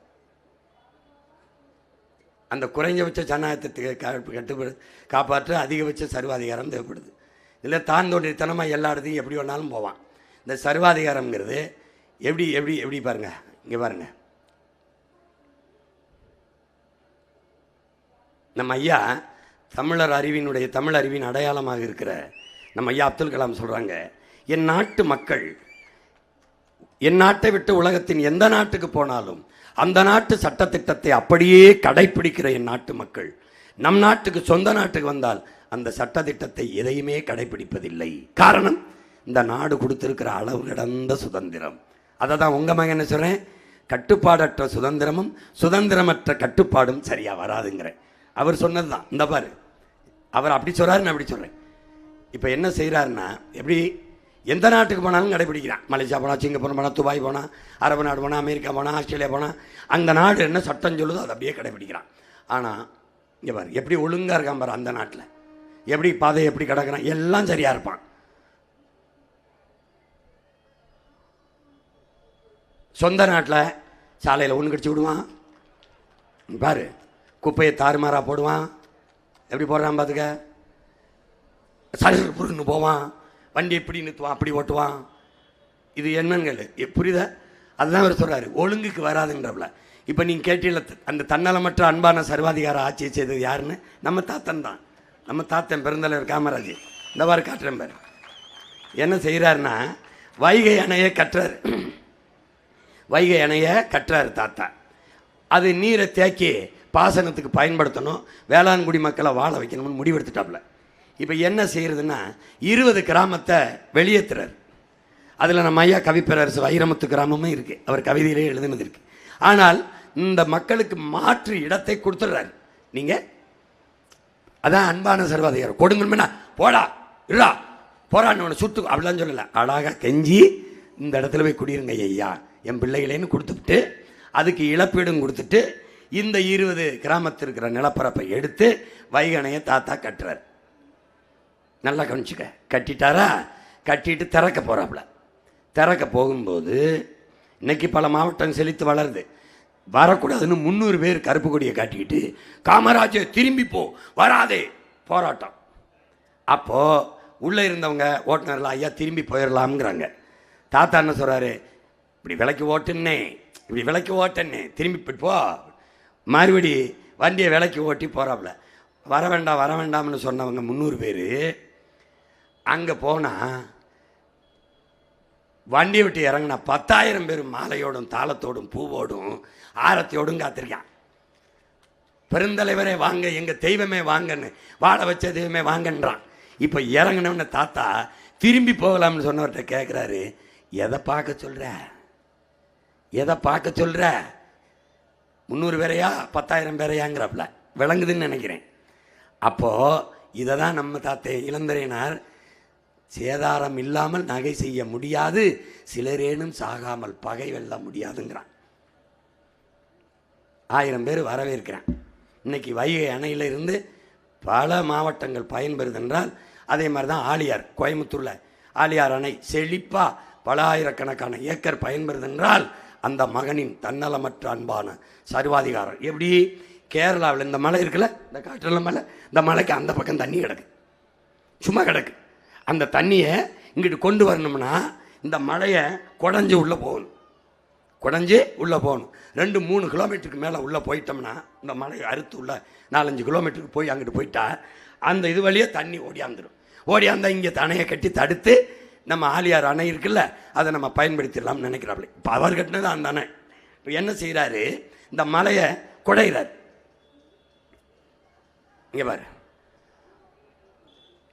A: அந்த குறைஞ்சபட்ச ஜனநாயகத்தை காப்பாற்ற அதிகபட்ச சர்வாதிகாரம் தேவைப்படுது. இதில் தான் தோன்றித்தனமாக எல்லா இடத்தையும் எப்படி வேணாலும் போவான். இந்த சர்வாதிகாரம்ங்கிறது எப்படி எப்படி எப்படி பாருங்க. இங்கே பாருங்க, நம்ம ஐயா தமிழர் அறிவினுடைய தமிழ் அறிவின் அடையாளமாக இருக்கிற நம்ம ஐயா அப்துல் கலாம் சொல்கிறாங்க, என் நாட்டு மக்கள் என் நாட்டை விட்டு உலகத்தின் எந்த நாட்டுக்கு போனாலும் அந்த நாட்டு சட்டத்திட்டத்தை அப்படியே கடைப்பிடிக்கிற என் நாட்டு மக்கள் நம் நாட்டுக்கு சொந்த நாட்டுக்கு வந்தால் அந்த சட்டத்திட்டத்தை எதையுமே கடைபிடிப்பதில்லை. காரணம், இந்த நாடு கொடுத்திருக்கிற அளவு கடந்த சுதந்திரம். அதை தான் உங்கள் மகன் என்ன சொல்கிறேன், கட்டுப்பாடற்ற சுதந்திரமும் சுதந்திரமற்ற கட்டுப்பாடும் சரியாக வராதுங்கிறேன். அவர் சொன்னது தான். இந்த பாரு, அவர் அப்படி சொல்கிறாரு, நான் அப்படி சொல்கிறேன். இப்போ என்ன செய்கிறாருன்னா, எப்படி எந்த நாட்டுக்கு போனாலும் கடைபிடிக்கிறான். மலேசியா போனால், சிங்கப்பூர் போனால், துபாய் போனால், அரபு நாடு போனால், அமெரிக்கா போனால், ஆஸ்திரேலியா போனால், அந்த நாடு என்ன சட்டம் சொல்லுதோ அதை அப்படியே கடைபிடிக்கிறான். ஆனால் இங்கே பாரு, எப்படி ஒழுங்காக இருக்கான் பாரு, அந்த நாட்டில் எப்படி பாதை எப்படி கிடக்கிறான், எல்லாம் சரியாக இருப்பான். சொந்த நாட்டில் சாலையில் ஒன்று கடிச்சு விடுவான் பாரு, குப்பையை தாறுமாறாக போடுவான். எப்படி போடுறான் பார்த்துக்க, சரி புருன்னு போவான், வண்டி எப்படி நிறுத்துவான், அப்படி ஓட்டுவான். இது என்னன்னு புரியுதா? அதுதான் அவர் சொல்கிறாரு, ஒழுங்குக்கு வராதுன்றப்பல. இப்போ நீங்கள் கேட்டீங்கள, அந்த தன்னலமற்ற அன்பான சர்வாதிகார ஆட்சியை செய்தது யாருன்னு? நம்ம தாத்தன் தான். நம்ம தாத்தன் பெருந்தலைவர் காமராஜ். இந்த மாதிரி காட்டுறேன் பாரு, என்ன செய்கிறாருன்னா, வைகை அணையை கட்டுறாரு. வைகை அணையை கட்டுறாரு தாத்தா. அது நீரை தேக்கி பாசனத்துக்கு பயன்படுத்தணும், வேளாண்குடி மக்களை வாழ வைக்கணும்னு முடிவெடுத்துட்டாப்புல. இப்போ என்ன செய்யறதுன்னா, 20 கிராமத்தை வெளியேற்றுறாரு. அதில் நம்ம ஐயா கவிப்பேரரசு வைரமுத்து கிராமமும் இருக்குது, அவர் கவிதையிலே எழுதுனது இருக்குது. ஆனால் இந்த மக்களுக்கு மாற்று இடத்தை கொடுத்துட்றாரு. நீங்கள் அதான் அன்பான சர்வாதிகாரம். கொடுங்கணும்னா போடா இல்லா போரான்னு ஒன்று சுட்டு அப்படிலாம் சொல்லலை, அழகாக கெஞ்சி இந்த இடத்துல போய் குடியிருங்க ஐயா என் பிள்ளைகளேன்னு கொடுத்துட்டு, அதுக்கு இழப்பீடும் கொடுத்துட்டு, இந்த 20 கிராமத்தில் இருக்கிற நிலப்பரப்பை எடுத்து வைகணையை தாத்தா கட்டுறார். நல்லா கவனிச்சுக்க. கட்டிட்டாரா? கட்டிட்டு திறக்க போகிறாப்புல. திறக்க போகும்போது இன்னைக்கு பல மாவட்டம் செழித்து வளருது. வரக்கூடாதுன்னு 300 பேர் கருப்பு கொடியை காட்டிக்கிட்டு, காமராஜே திரும்பி போ, வராதே, போராட்டம். அப்போது உள்ளே இருந்தவங்க ஓட்டுநர்லாம் ஐயா திரும்பி போயிடலாம்ங்கிறாங்க. தாத்தா என்ன சொல்கிறாரு, இப்படி விலைக்கு ஓட்டுன்னே, இப்படி விலைக்கு ஓட்டன்னே, திரும்பி போ. மறுபடி வண்டியை விலைக்கு ஓட்டி போகிறாப்புல. வர வேண்டாம் வர வேண்டாம்னு சொன்னவங்க 300 பேர் அங்கே போனால் வண்டியை விட்டு இறங்கினா 10,000 பேர் மாலையோடும் தாளத்தோடும் பூவோடும் ஆரத்தியோடும் காத்திருக்கான். பெருந்தலைவரே வாங்க, எங்கள் தெய்வமே வாங்கன்னு, வாழ வச்ச தெய்வமே வாங்கன்றான். இப்போ இறங்கினவன தாத்தா திரும்பி போகலாம்னு சொன்னவர்கிட்ட கேட்குறாரு, எதை பார்க்க சொல்கிற, எதை பார்க்க சொல்கிற, 300 பேரையா 10,000 பேரையாங்கிறப்பல விளங்குதுன்னு நினைக்கிறேன். அப்போது இதை தான் நம்ம தாத்தே இளந்தரையினார், சேதாரம் இல்லாமல் நகை செய்ய முடியாது, சிலரேனும் சாகாமல் பகை வெல்ல முடியாதுங்கிறான். 1000 பேர் வரவேற்கிறான். இன்னைக்கு வைகை அணையில் இருந்து பல மாவட்டங்கள் பயன்பெறுதென்றால், அதே மாதிரி தான் ஆழியார், கோயம்புத்தூரில் ஆழியார் அணை செழிப்பாக பல ஆயிரக்கணக்கான ஏக்கர் பயன்பெறுதென்றால் அந்த மகனின் தன்னலமற்ற அன்பான சர்வாதிகாரம். எப்படி கேரளாவில் இந்த மலை இருக்குல்ல, இந்த காற்றுல மலை, இந்த மலைக்கு அந்த பக்கம் தண்ணி கிடக்கு, சும்மா கிடக்கு. அந்த தண்ணியை இங்கிட்டு கொண்டு வரணும்னா இந்த மலையை குடஞ்சி உள்ளே போகணும், குடஞ்சி உள்ளே போகணும். 2-3 கிலோமீட்டருக்கு மேலே உள்ளே போயிட்டோம்னா, இந்த மலையை அறுத்து உள்ள 4-5 கிலோமீட்டருக்கு போய் அங்கிட்டு போயிட்டா அந்த இது வழியே தண்ணி ஓடியாந்துடும். ஓடியாந்தால் இங்கே அணையை கட்டி தடுத்து நம்ம ஆழியார் அணை இருக்குல்ல, அதை நம்ம பயன்படுத்திடலாம்னு நினைக்கிறாப்புல. இப்போ அவர் கட்டினது அந்த அணை. இப்போ என்ன செய்கிறாரு, இந்த மலையை குடைகிறார். இங்கே பாரு,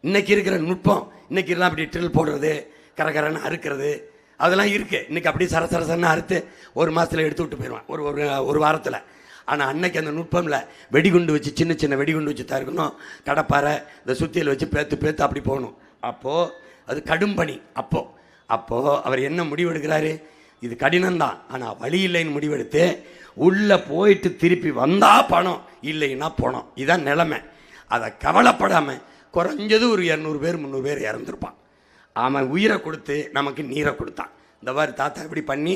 A: இன்னைக்கு இருக்கிற நுட்பம், இன்னைக்கு எல்லாம் அப்படி ட்ரில் போடுறது, கரகரன்னு அறுக்கிறது, அதெல்லாம் இருக்குது. இன்றைக்கி அப்படியே சரசரசன்னு அறுத்து 1 மாதத்தில் எடுத்து விட்டு போயிடுவான், ஒரு வாரத்தில். ஆனால் அன்னைக்கு அந்த நுட்பமில் வெடிகுண்டு வச்சு, சின்ன சின்ன வெடிகுண்டு வச்சு தான் இருக்கணும், கடப்பாறை இந்த சுத்தியில் வச்சு பேத்து அப்படி போகணும். அப்போது அது கடும் பணி. அப்போது அவர் என்ன முடிவெடுக்கிறாரு, இது கடினம்தான் ஆனால் வழி இல்லைன்னு முடிவெடுத்து, உள்ளே போயிட்டு திருப்பி வந்தால் பணம், இல்லைன்னா பணம், இதுதான் நிலைமை. அதை கவலைப்படாமல் குறைஞ்சது ஒரு 200 பேர் 300 பேர் இறந்துருப்பான். அவன் உயிரை கொடுத்து நமக்கு நீரை கொடுத்தான். இந்த மாதிரி தாத்தா இப்படி பண்ணி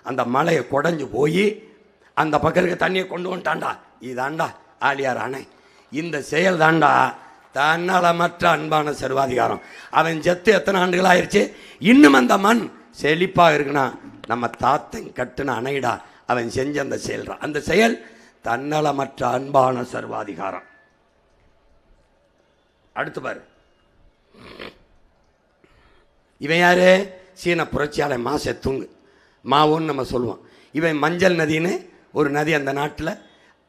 A: அந்த மலையை குடஞ்சி போய் அந்த பக்கத்துக்கு தண்ணியை கொண்டு வந்துட்டான்டா. இதாண்டா ஆழியார் அணை. இந்த செயல் தாண்டா தன்னலமற்ற அன்பான சர்வாதிகாரம். அவன் செத்து எத்தனை ஆண்டுகள் ஆயிடுச்சு, இன்னும் அந்த மண் செழிப்பாக இருக்குன்னா நம்ம தாத்தன் கட்டுன அணைடா. அவன் செஞ்ச அந்த செயல்றா, அந்த செயல் தன்னலமற்ற அன்பான சர்வாதிகாரம். அடுத்து பாரு, இவன் யாரு, சீன புரட்சியாளர் மா செத்துங்கு, மாவோன்னு நம்ம சொல்லுவோம். இவன் மஞ்சள் நதின்னு ஒரு நதி அந்த நாட்டில்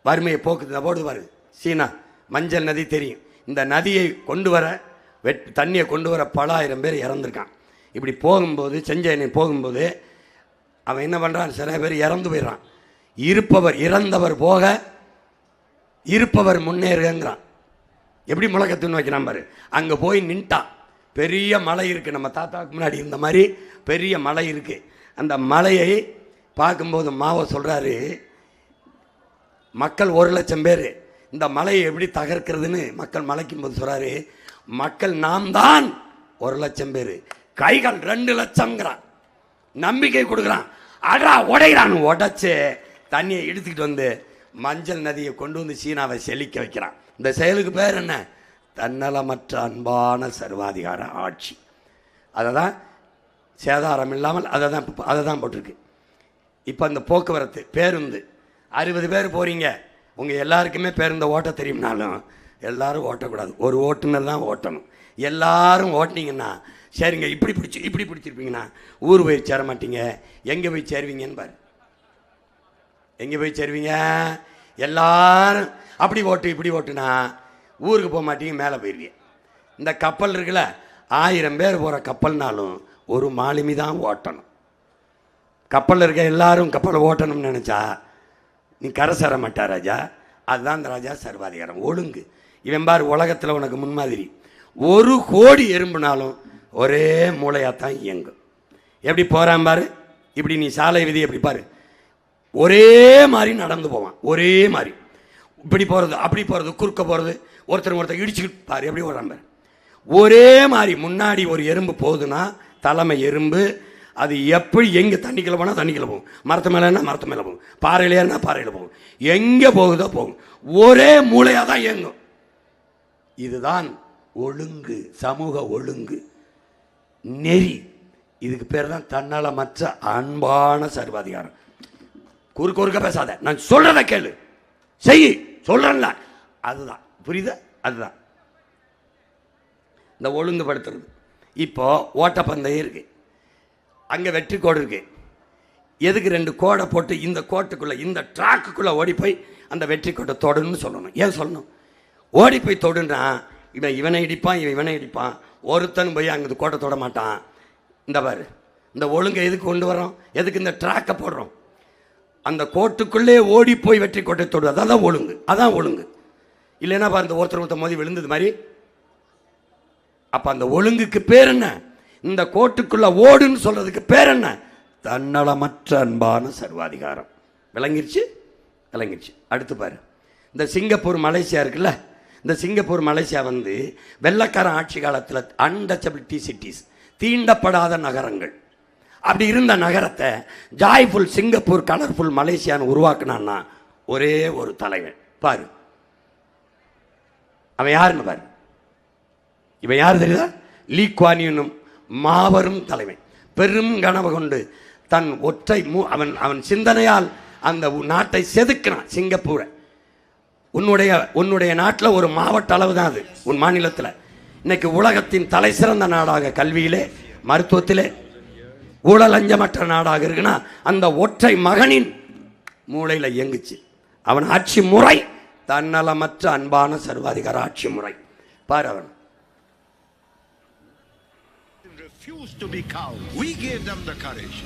A: வறுமையை போக்குது, போடுது பாரு, சீனா மஞ்சள் நதி தெரியும். இந்த நதியை கொண்டு வர தண்ணியை கொண்டு வர பல ஆயிரம் பேர் இறந்துருக்கான். இப்படி போகும்போது செஞ்சேனை போகும்போது அவன் என்ன பண்ணுறான், சில பேர் இறந்து போயிடறான். இறந்தவர் போக இருப்பவர் முன்னேறுங்கிறான். எப்படி முழக்கத்துன்னு வைக்கிறான் பாரு. அங்கே போய் நின்ட்டான். பெரிய மலை இருக்குது, நம்ம தாத்தாவுக்கு முன்னாடி இந்த மாதிரி பெரிய மலை இருக்குது. அந்த மலையை பார்க்கும்போது மாவை சொல்கிறாரு, மக்கள் 1,00,000 பேர், இந்த மலையை எப்படி தகர்க்கிறதுன்னு மக்கள் மலைக்கும் போது சொல்கிறாரு, மக்கள் நாம் தான் 1,00,000 பேர், கைகள் 2,00,000ங்கிறான். நம்பிக்கை கொடுக்குறான். அடா உடைகிறான். உடைச்சு தண்ணியை எடுத்துக்கிட்டு வந்து மஞ்சள் நதியை கொண்டு வந்து சீனாவை செழிக்க வைக்கிறான். இந்த செயலுக்கு பேர் என்ன? தன்னலமற்ற அன்பான சர்வாதிகார ஆட்சி. அதை தான் சேதாரம் இல்லாமல் அதை தான் போட்டிருக்கு. இப்போ அந்த போக்குவரத்து பேருந்து 60 பேர் போகிறீங்க, உங்கள் எல்லாருக்குமே பேருந்தை ஓட்ட தெரியும்னாலும் எல்லாரும் ஓட்டக்கூடாது, ஒரு ஓட்டுநர் தான் ஓட்டணும். எல்லாரும் ஓட்டினீங்கன்னா சரிங்க, இப்படி பிடிச்சிருப்பீங்கன்னா ஊர் போய் சேர மாட்டீங்க. எங்கே போய் சேருவீங்கன்னு பாரு. எங்கே போய் சேருவீங்க? எல்லாரும் அப்படி ஓட்டு இப்படி ஓட்டுனா ஊருக்கு போக மாட்டீங்க, மேலே போயிடுவீங்க. இந்த கப்பல் இருக்குல்ல, 1000 பேர் போகிற கப்பல்னாலும் ஒரு மாலுமி தான் ஓட்டணும். கப்பலில் இருக்க எல்லாரும் கப்பலை ஓட்டணும்னு நினச்சா நீ கரை சேர மாட்டா ராஜா. அதுதான் இந்த ராஜா சர்வாதிகாரம், ஒழுங்கு. இவன் பாரு உலகத்தில் உனக்கு முன்மாதிரி. 1 கோடி எறும்புனாலும் ஒரே மூளையாகத்தான் இயங்கும். எப்படி போகிறான் பாரு. இப்படி நீ சாலை விதி எப்படி பாரு, ஒரே மாதிரி நடந்து போவான். ஒரே மாதிரி இப்படி போகிறது அப்படி போகிறது குறுக்க போகிறது, ஒருத்தர் இடிச்சுக்கிட்டு பாரு எப்படி ஓடுறான் பாரு. ஒரே மாதிரி முன்னாடி ஒரு எறும்பு போகுதுன்னா தலைமை எறும்பு, அது எப்படி எங்கே தண்ணிக்குள்ள போனால் தண்ணிக்குள்ள போகும், மரத்து மேலேன்னா மரத்து மேலே போகும், பாறையிலேன்னா பாறையில் போகும், எங்கே போகுதோ போகும். ஒரே மூளையாக தான் இயங்கும். இதுதான் ஒழுங்கு, சமூக ஒழுங்கு, நெறி. இதுக்கு பேர் தான் தன்னலமற்ற அன்பான சர்வாதிகாரம். குறுக்க பேசாத, நான் சொல்றத கேளு, செய், சொல்றேன்ல, அதுதான் புரியுதா? அதுதான் இந்த ஒழுங்குபடுத்துறது. இப்போ ஓட்டப்பந்தயம் இருக்கு, அங்கே வெற்றி கோடு இருக்கு. எதுக்கு 2 கோடை போட்டு இந்த கோட்டுக்குள்ளே இந்த ட்ராக்குக்குள்ளே ஓடி போய் அந்த வெற்றி கோட்டை தொடணும்னு சொல்லணும். ஏன் சொல்லணும்? ஓடி போய் தொடுன்னா இவனை இடிப்பான், இவனை இடிப்பான், ஒருத்தன் போய் அங்கே கோட்டை தொட மாட்டான். இந்த பாரு, இந்த ஒழுங்கை எதுக்கு கொண்டு வரோம்? எதுக்கு இந்த ட்ராக்கை போடுறோம்? அந்த கோட்டுக்குள்ளே ஓடி போய் வெற்றி கோட்டை தொடு, அதான் ஒழுங்கு. அதான் ஒழுங்கு. இல்லைன்னா பாரு, இந்த ஒருத்தர் மோதி விழுந்தது மாதிரி. அப்போ அந்த ஒழுங்குக்கு பேர் என்ன? இந்த கோட்டுக்குள்ள ஓடுன்னு சொல்றதுக்கு பேர் என்ன? தன்னலமற்ற அன்பான சர்வாதிகாரம். விளங்கிருச்சு? விளங்கிருச்சு. அடுத்து பாரு, இந்த சிங்கப்பூர் மலேசியா இருக்குல்ல, இந்த சிங்கப்பூர் மலேசியா வந்து வெள்ளக்காரன் ஆட்சி காலத்தில் அன்டச்சபிலிட்டி சிட்டிஸ், தீண்டப்படாத நகரங்கள். அப்படி இருந்த நகரத்தை ஜாய்ஃபுல் சிங்கப்பூர், கலர்ஃபுல் மலேசியான்னு உருவாக்குனான்னா ஒரே ஒரு தலைவன். பாரு, அவன் யாருன்னு பாரு. இவன் யார் தெரியுதா? லீ குவான் யூனும் மாபெரும் தலைவன். பெரும் கனவு கொண்டு தன் ஒற்றை அவன் சிந்தனையால் அந்த நாட்டை செதுக்கினான். சிங்கப்பூரை உன்னுடைய நாட்டில் ஒரு மாவட்ட அளவு தான் அது, உன் மாநிலத்தில். இன்னைக்கு உலகத்தின் தலை சிறந்த நாடாக கல்வியிலே, மருத்துவத்திலே, ஊழல் லஞ்சமற்ற நாடாக இருக்குன்னா அந்த ஒற்றை மகனின் மூளையில் இயங்குச்சு. அவன் ஆட்சி முறை தன்னலமற்ற அன்பான சர்வாதிகார ஆட்சி முறை. பாரு, அவன்
B: refused to be cowed. We gave them the courage.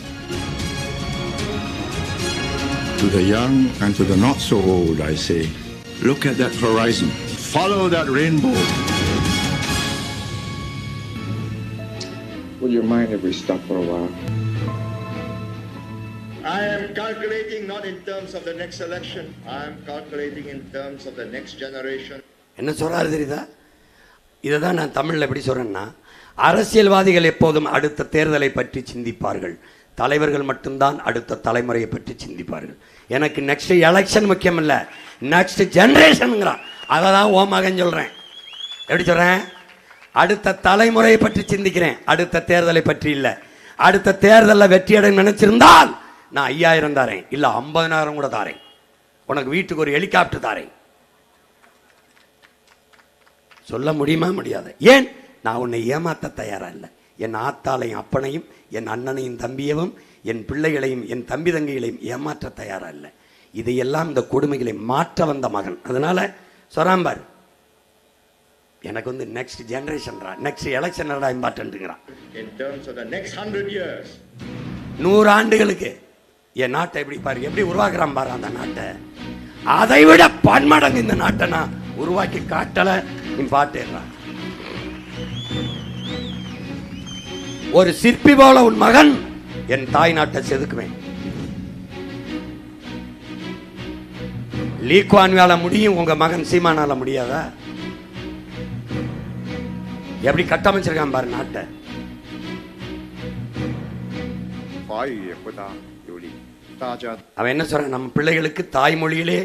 C: To the young and to the not so old, I say, look at that horizon. Follow that rainbow.
D: Would you mind if we stop for a while?
B: I am calculating not in terms of the next election. I am calculating in terms of the next generation.
A: என்ன சொல்றாரு தெரியுதா? இதை தான் நான் தமிழில் எப்படி சொல்றேன்னா, அரசியல்வாதிகள் எப்போதும் அடுத்த தேர்தலை பற்றி சிந்திப்பார்கள், தலைவர்கள் மட்டும்தான் அடுத்த தலைமுறையை பற்றி சிந்திப்பார்கள். எனக்கு நெக்ஸ்ட் எலெக்ஷன் முக்கியம் இல்லை, நெக்ஸ்ட் ஜெனரேஷனுங்கிறான். அதை தான் ஓ மகன் சொல்கிறேன். எப்படி சொல்கிறேன்? அடுத்த தலைமுறையை பற்றி சிந்திக்கிறேன், அடுத்த தேர்தலை பற்றி இல்லை. அடுத்த தேர்தலில் வெற்றியடை நினைச்சிருந்தால் நான் 5000 தாரேன், இல்லை 50,000 கூட தாரேன். உனக்கு வீட்டுக்கு ஒரு ஹெலிகாப்டர் தாரேன். சொல்ல முடியுமா? முடியாது. ஏன்? நான் உன்னை ஏமாற்ற தயாரா இல்லை. என் ஆத்தாளையும் அப்பனையும், என் அண்ணனையும் தம்பியவும், என் பிள்ளைகளையும் என் தம்பி தங்கைகளையும் ஏமாற்ற தயாரா இல்லை. இதையெல்லாம் இந்த கொடுமைகளை மாற்ற வந்த மகன். அதனால சொராம்பார், எனக்கு வந்து நெக்ஸ்ட் ஜெனரேஷன்ரா, நெக்ஸ்ட் எலெக்ஷன்டா இம்பார்ட்டன்ட்டுங்கிறான்.
B: in terms of the next 100 years.
A: 100 ஆண்டுகளுக்கு என் நாட்டை எப்படி பாரு, எப்படி உருவாக்குறான் பாரு அந்த நாட்டை. அதை விட பன்மடங்கு இந்த நாட்டை நான் உருவாக்கி காட்டல இம்பார்ட்டன்றான். ஒரு சிற்பி போல உன் மகன் என் தாய் நாட்டை செதுக்குவேன். லீ குவான் வேலை முடியும், உங்க மகன் சீமானால முடியாதா? எப்படி கட்டமைச்சிருக்கான் பாரு நாட்டை.
E: 华语也不大流利，大家
A: அவன் என்ன சொல்றான், நம்ம பிள்ளைகளுக்கு தாய்மொழியிலே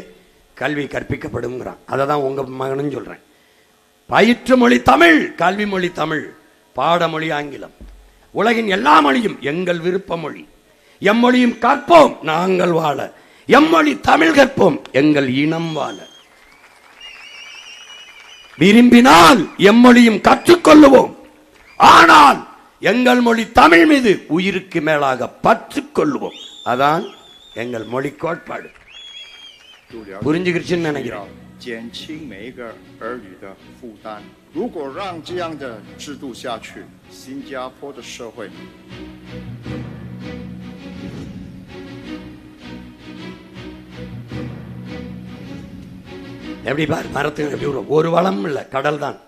A: கல்வி கற்பிக்கப்படுங்கிறான். அதை தான் உங்க மகனும் சொல்றேன். பயிற்று மொழி தமிழ், கல்வி மொழி தமிழ், பாடமொழி ஆங்கிலம். உலகின் எல்லா மொழியும் எங்கள் விருப்ப மொழி. எம்மொழியும் கற்போம் நாங்கள் வாழ, எம்மொழி தமிழ் கற்போம் எங்கள் இனம் வாழ. விரும்பினால் எம்மொழியும் கற்றுக்கொள்ளுவோம், ஆனால் எங்கள் மொழி தமிழ் மீது உயிருக்கு மேலாக பற்று கொள்ளுவோம். அதான் எங்கள் மொழி கோட்பாடு.
E: 就了解
A: புரிஞ்சுக்கிடுச்சுன்னு
E: 要
A: நினைக்கிறேன்.
E: 减轻每一个儿女的负担。如果让这样的制度下去，新加坡的社会
A: எப்படி பார், மரத்துக்கு எப்படி வரும்? ஒரு வளமும் இல்லை, கடல் தான்.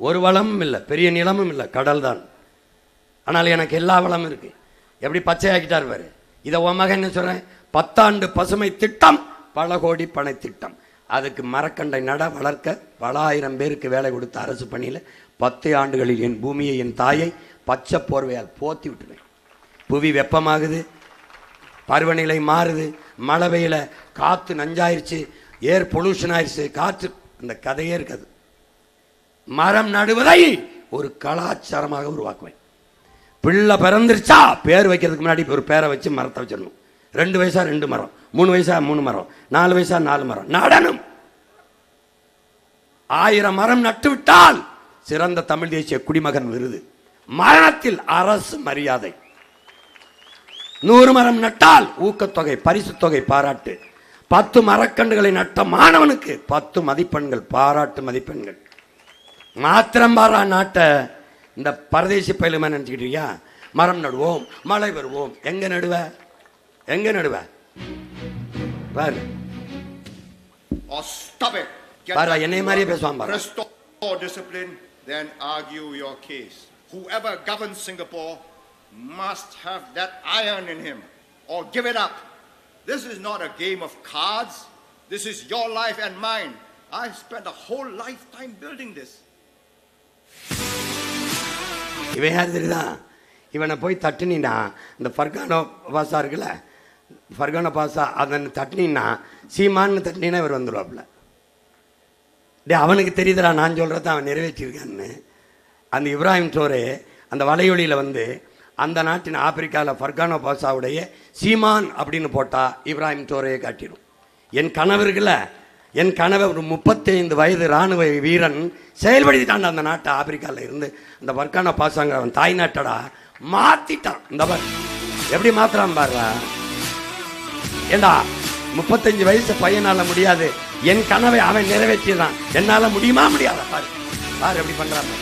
A: ஒரு வளமும் இல்லை, பெரிய நிலமும் இல்லை, கடல் தான். ஆனால் எனக்கு எல்லா வளமும் இருக்கு. எப்படி பச்சையாக்கிட்டார் பாரு. இதை உன் மகன் என்ன சொல்றேன், 10 ஆண்டு பசுமை திட்டம், பல கோடி பனை திட்டம். அதுக்கு மரக்கண்டை நட வளர்க்க பல ஆயிரம் பேருக்கு வேலை கொடுத்த அரசு பணியில் 10 ஆண்டுகளில் என் பூமியை, என் தாயை பச்சை போர்வையால் போத்தி விட்டுவேன். புவி வெப்பமாகுது, பருவநிலை மாறுது, மழை பெய்யல, காற்று நஞ்சாயிருச்சு, ஏர் பொல்யூஷன் ஆயிடுச்சு, காற்று, அந்த கதையே இருக்காது. மரம் நடுவதை ஒரு கலாச்சாரமாக உருவாக்குவேன். பிள்ளை பிறந்துருச்சா பேர் வைக்கிறதுக்கு முன்னாடி ஒரு பேரை வச்சு மரத்தை வச்சிடணும். 2 வயசா 2 மரம், 3 வயசா 3 மரம், 4 வயசா 4 மரம் நடணும். 1000 மரம் நட்டு விட்டால் சிறந்த தமிழ் தேசிய குடிமகன் விருது. மரணத்தில் அரசு மரியாதை. 100 மரம் நட்டால் ஊக்கத்தொகை, பரிசு தொகை, பாராட்டு. 10 மரக்கன்றுகளை நட்ட மாணவனுக்கு 10 மதிப்பெண்கள், பாராட்டு மதிப்பெண்கள். மாத்திரம் பாரா நாட்டை இந்த பரதேசி பயிலுமே நினைச்சுக்கிட்டியா? மரம் நடுவோம், மழை வருவோம். எங்க நடுவ, எங்க நடுவ பாரு.
E: or stop it. Get
A: பாரு,
E: back
A: என்னைய
E: to
A: மாதிரியே
E: work,
A: பேசுவான் பாரு.
E: restore discipline, then argue your case. Whoever governs Singapore must have that iron in him, or give it up. This is not a game of cards. This is your life and mine. I spent a whole lifetime building this.
A: இவன் யார் தெரியுதா? இவனை போய் தட்டுனா, இந்த ஃபர்கானோ பாசா இருக்குல்ல, ஃபர்கானோ பாசா, அதனை தட்டுனா, சீமான்னு தட்டினா இவர் வந்துடுவாப்புல. டே, அவனுக்கு தெரியுதுடா நான் சொல்கிறத அவன் நிறைவேற்றிருக்கான்னு. அந்த இப்ராஹிம் ட்ரோரே அந்த வலையொலியில் வந்து அந்த நாட்டின் ஆப்பிரிக்காவில் ஃபர்கானோ பாசாவுடைய சீமான் அப்படின்னு போட்டால் இப்ராஹிம் ட்ரோரையை காட்டிடும். என் கனவு இருக்குல்ல, என் கனவை ஒரு 35 வயது இராணுவ வீரன் செயல்படுத்திட்டான். அந்த நாட்டை ஆப்பிரிக்காவில் இருந்து அந்த ஃபர்கானோ பாசாங்கிற அவன் தாய் நாட்டடா மாற்றிட்டான். இந்த பார் எப்படி மாத்திரான் பாருடா. ஏண்டா 35 வயசு பையனால் முடியாது, என் கனவை அவன் நிறைவேற்றியதான், என்னால் முடியுமா முடியாதா? பாரு பாரு எப்படி பண்ணுறான்.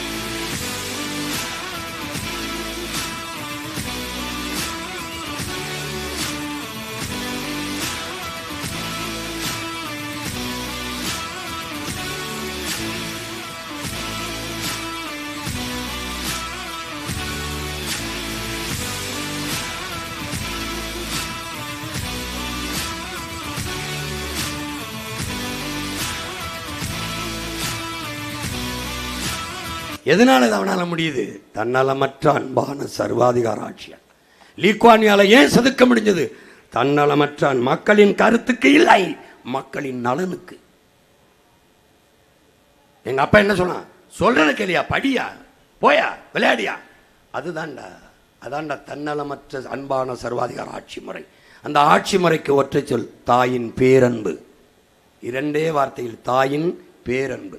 A: எதனால இது அவனால முடியுது? தன்னலமற்ற அன்பான சர்வாதிகார ஆட்சியால். லீ குவான் யூவால ஏன் செதுக்க முடிஞ்சது? தன்னலமற்ற மக்களின் கருத்துக்கு இல்லை, மக்களின் நலனுக்கு. எங்க அப்பா என்ன சொன்னான்? சொல்றது கேளியா, படியா, போயா, விளையாடியா. அதுதான்டா, அதான்டா தன்னலமற்ற அன்பான சர்வாதிகார ஆட்சி முறை. அந்த ஆட்சி முறைக்கு ஒற்றை சொல் தாயின் பேரன்பு. 2 வார்த்தையில் தாயின் பேரன்பு.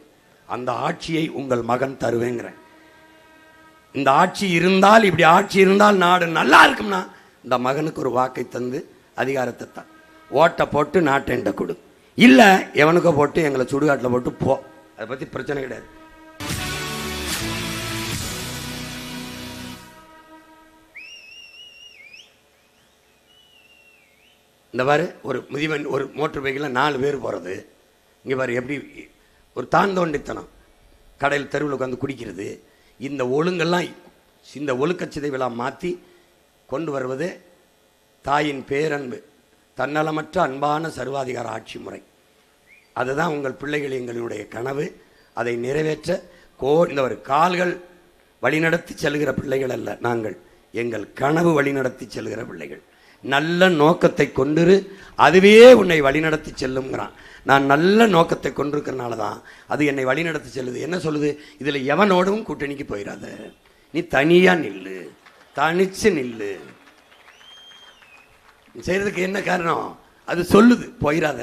A: அந்த ஆட்சியை உங்கள் மகன் தருவேங்கிறேன். இந்த ஆட்சி இருந்தால், இப்படி ஆட்சி இருந்தால் நாடு நல்லா இருக்கும்னா இந்த மகனுக்கு ஒரு வாக்கை தந்து அதிகாரத்தை தான். ஓட்டை போட்டு நாட்டை என்கிட்ட கொடு, இல்லை எவனுக்கோ போட்டு எங்களை சுடுகாட்டில் போட்டு போ. அதை பற்றி பிரச்சனை கிடையாது. இந்த மாதிரி ஒரு முதியவன் ஒரு மோட்டர் பைக்கில் 4 பேர் போகிறது, இங்கே பாரு எப்படி ஒரு தாண்டோண்டித்தனம், கடையில் தெருவில் உட்காந்து குடிக்கிறது, இந்த ஒழுங்கெல்லாம் இந்த ஒழுக்கச்சிதைவிழா மாற்றி கொண்டு வருவது தாயின் பேரன்பு, தன்னலமற்ற அன்பான சர்வாதிகார ஆட்சி முறை. அதுதான் உங்கள் பிள்ளைகள் எங்களுடைய கனவு. அதை நிறைவேற்ற இந்த ஒரு கால்கள் வழிநடத்தி செல்கிற பிள்ளைகள் அல்ல நாங்கள், எங்கள் கனவு வழிநடத்தி செல்கிற பிள்ளைகள். நல்ல நோக்கத்தை கொண்டிரு, அதுவே உன்னை வழிநடத்தி செல்லுங்கிறான். நான் நல்ல நோக்கத்தை கொண்டிருக்கிறனால தான் அது என்னை வழிநடத்தி செல்லுது. என்ன சொல்லுது? இதில் எவனோடும் கூட்டணிக்கு போயிடாத, நீ தனியாக நில்லு, தனிச்சு நில்லு. செய்கிறதுக்கு என்ன காரணம்? அது சொல்லுது, போயிடாத.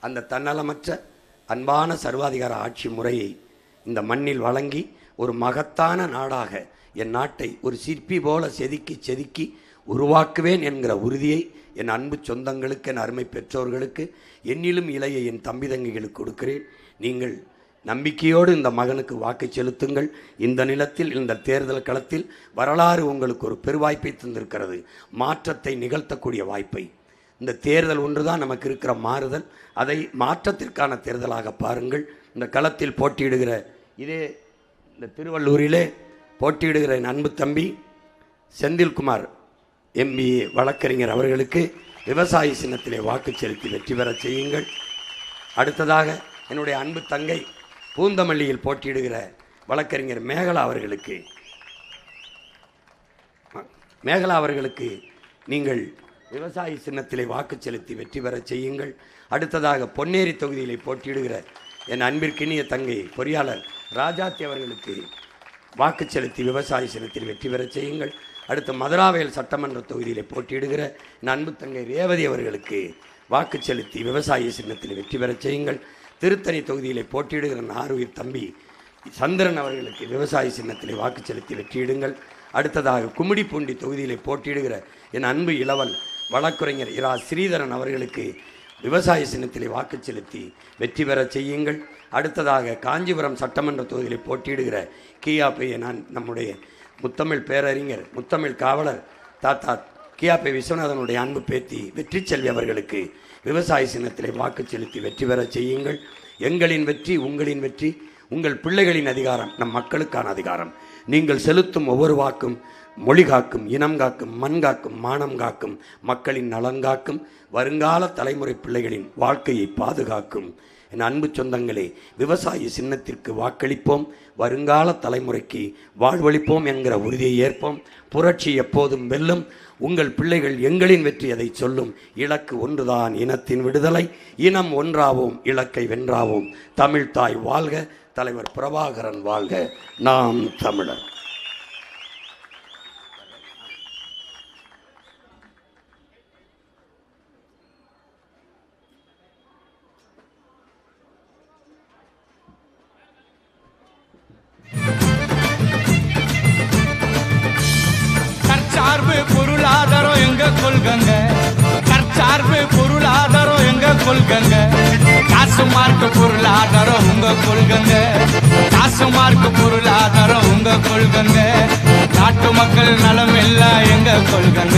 A: அந்த தன்னலமற்ற அன்பான சர்வாதிகார ஆட்சி முறையை இந்த மண்ணில் வழங்கி ஒரு மகத்தான நாடாக என் நாட்டை ஒரு சிற்பி போல செதுக்கி செதுக்கி உருவாக்குவேன் என்கிற உறுதியை என் அன்பு சொந்தங்களுக்கு, என் அருமை பெற்றோர்களுக்கு, என்னிலும் இளைய என் தம்பி தங்கைகளுக்கு கொடுக்கிறேன். நீங்கள் நம்பிக்கையோடு இந்த மகனுக்கு வாக்கு செலுத்துங்கள். இந்த நிலத்தில், இந்த தேர்தல் களத்தில் வரலாறு உங்களுக்கு ஒரு பெருவாய்ப்பை தந்திருக்கிறது, மாற்றத்தை நிகழ்த்தக்கூடிய வாய்ப்பை. இந்த தேர்தல் ஒன்றுதான் நமக்கு இருக்கிற மாறுதல், அதை மாற்றத்திற்கான தேர்தலாக பாருங்கள். இந்த களத்தில் போட்டியிடுகிற இந்த திருவள்ளூரிலே போட்டியிடுகிற என் அன்பு தம்பி செந்தில்குமார் MBA வழக்கறிஞர் அவர்களுக்கு விவசாய சின்னத்திலே வாக்கு செலுத்தி வெற்றி பெற செய்யுங்கள். அடுத்ததாக என்னுடைய அன்பு தங்கை பூந்தமல்லியில் போட்டியிடுகிற வழக்கறிஞர் மேகலா அவர்களுக்கு நீங்கள் விவசாய சின்னத்திலே வாக்கு செலுத்தி வெற்றி பெற செய்யுங்கள். அடுத்ததாக பொன்னேரி தொகுதியிலே போட்டியிடுகிற என் அன்பிற்கினிய தங்கை பொறியாளர் ராஜாத்தி அவர்களுக்கு வாக்கு செலுத்தி விவசாய சின்னத்தில் வெற்றி பெற செய்யுங்கள். அடுத்து மதுராவேல் சட்டமன்ற தொகுதியிலே போட்டியிடுகிற என் அன்பு தங்கை ரேவதி அவர்களுக்கு வாக்கு செலுத்தி விவசாய சின்னத்தில் வெற்றி பெற செய்யுங்கள். திருத்தணி தொகுதியிலே போட்டியிடுகிற ஆறுயிர் தம்பி சந்திரன் அவர்களுக்கு விவசாய சின்னத்திலே வாக்கு செலுத்தி வெற்றியிடுங்கள். அடுத்ததாக கும்மிடிப்பூண்டி தொகுதியிலே போட்டியிடுகிற என் அன்பு இளவல் வழக்குரைஞர் இரா ஸ்ரீதரன் அவர்களுக்கு விவசாய சின்னத்திலே வாக்கு செலுத்தி வெற்றி பெற செய்யுங்கள். அடுத்ததாக காஞ்சிபுரம் சட்டமன்ற தொகுதியிலே போட்டியிடுகிற கியாபை நம்முடைய முத்தமிழ் பேரறிஞர், முத்தமிழ் காவலர் தாத்தா கியாபை விஸ்வநாதனுடைய அன்பு பேத்தி வெற்றி செல்வி அவர்களுக்கு விவசாய சின்னத்திலே வாக்கு செலுத்தி வெற்றி பெற செய்யுங்கள். எங்களின் வெற்றி உங்களின் வெற்றி, உங்கள் பிள்ளைகளின் அதிகாரம் நம் மக்களுக்கான அதிகாரம். நீங்கள் செலுத்தும் ஒவ்வொரு வாக்கும் மொழி காக்கும், இனம் காக்கும், மண் காக்கும், மானம் காக்கும், மக்களின் நலன் காக்கும், வருங்கால தலைமுறை பிள்ளைகளின் வாழ்க்கையை பாதுகாக்கும். என் அன்பு சொந்தங்களே, விவசாய சின்னத்திற்கு வாக்களிப்போம், வருங்கால தலைமுறைக்கு வாழ்வளிப்போம் என்கிற உறுதியை ஏற்போம். புரட்சி எப்போதும் வெல்லும். உங்கள் பிள்ளைகள் எங்களின் வெற்றி அதை சொல்லும். இலக்கு ஒன்றுதான், இனத்தின் விடுதலை. இனம் ஒன்றாவோம், இலக்கை வென்றாவோம். தமிழ்தாய் வாழ்க, தலைவர் பிரபாகரன் வாழ்க, நாம் தமிழர்.
F: தற்சார்பு பொருளாதாரம் எங்க கொள்கங்க, தற்சார்பு பொருளாதாரம் எங்க கொள்கங்க, காசு மார்க்க பொருளாதாரம் உங்க கொள்கங்க, காசு மார்க்க பொருளாதாரம் உங்க கொள்கங்க, நாட்டு மக்கள் நலம் எல்லாம் எங்க கொள்கங்க.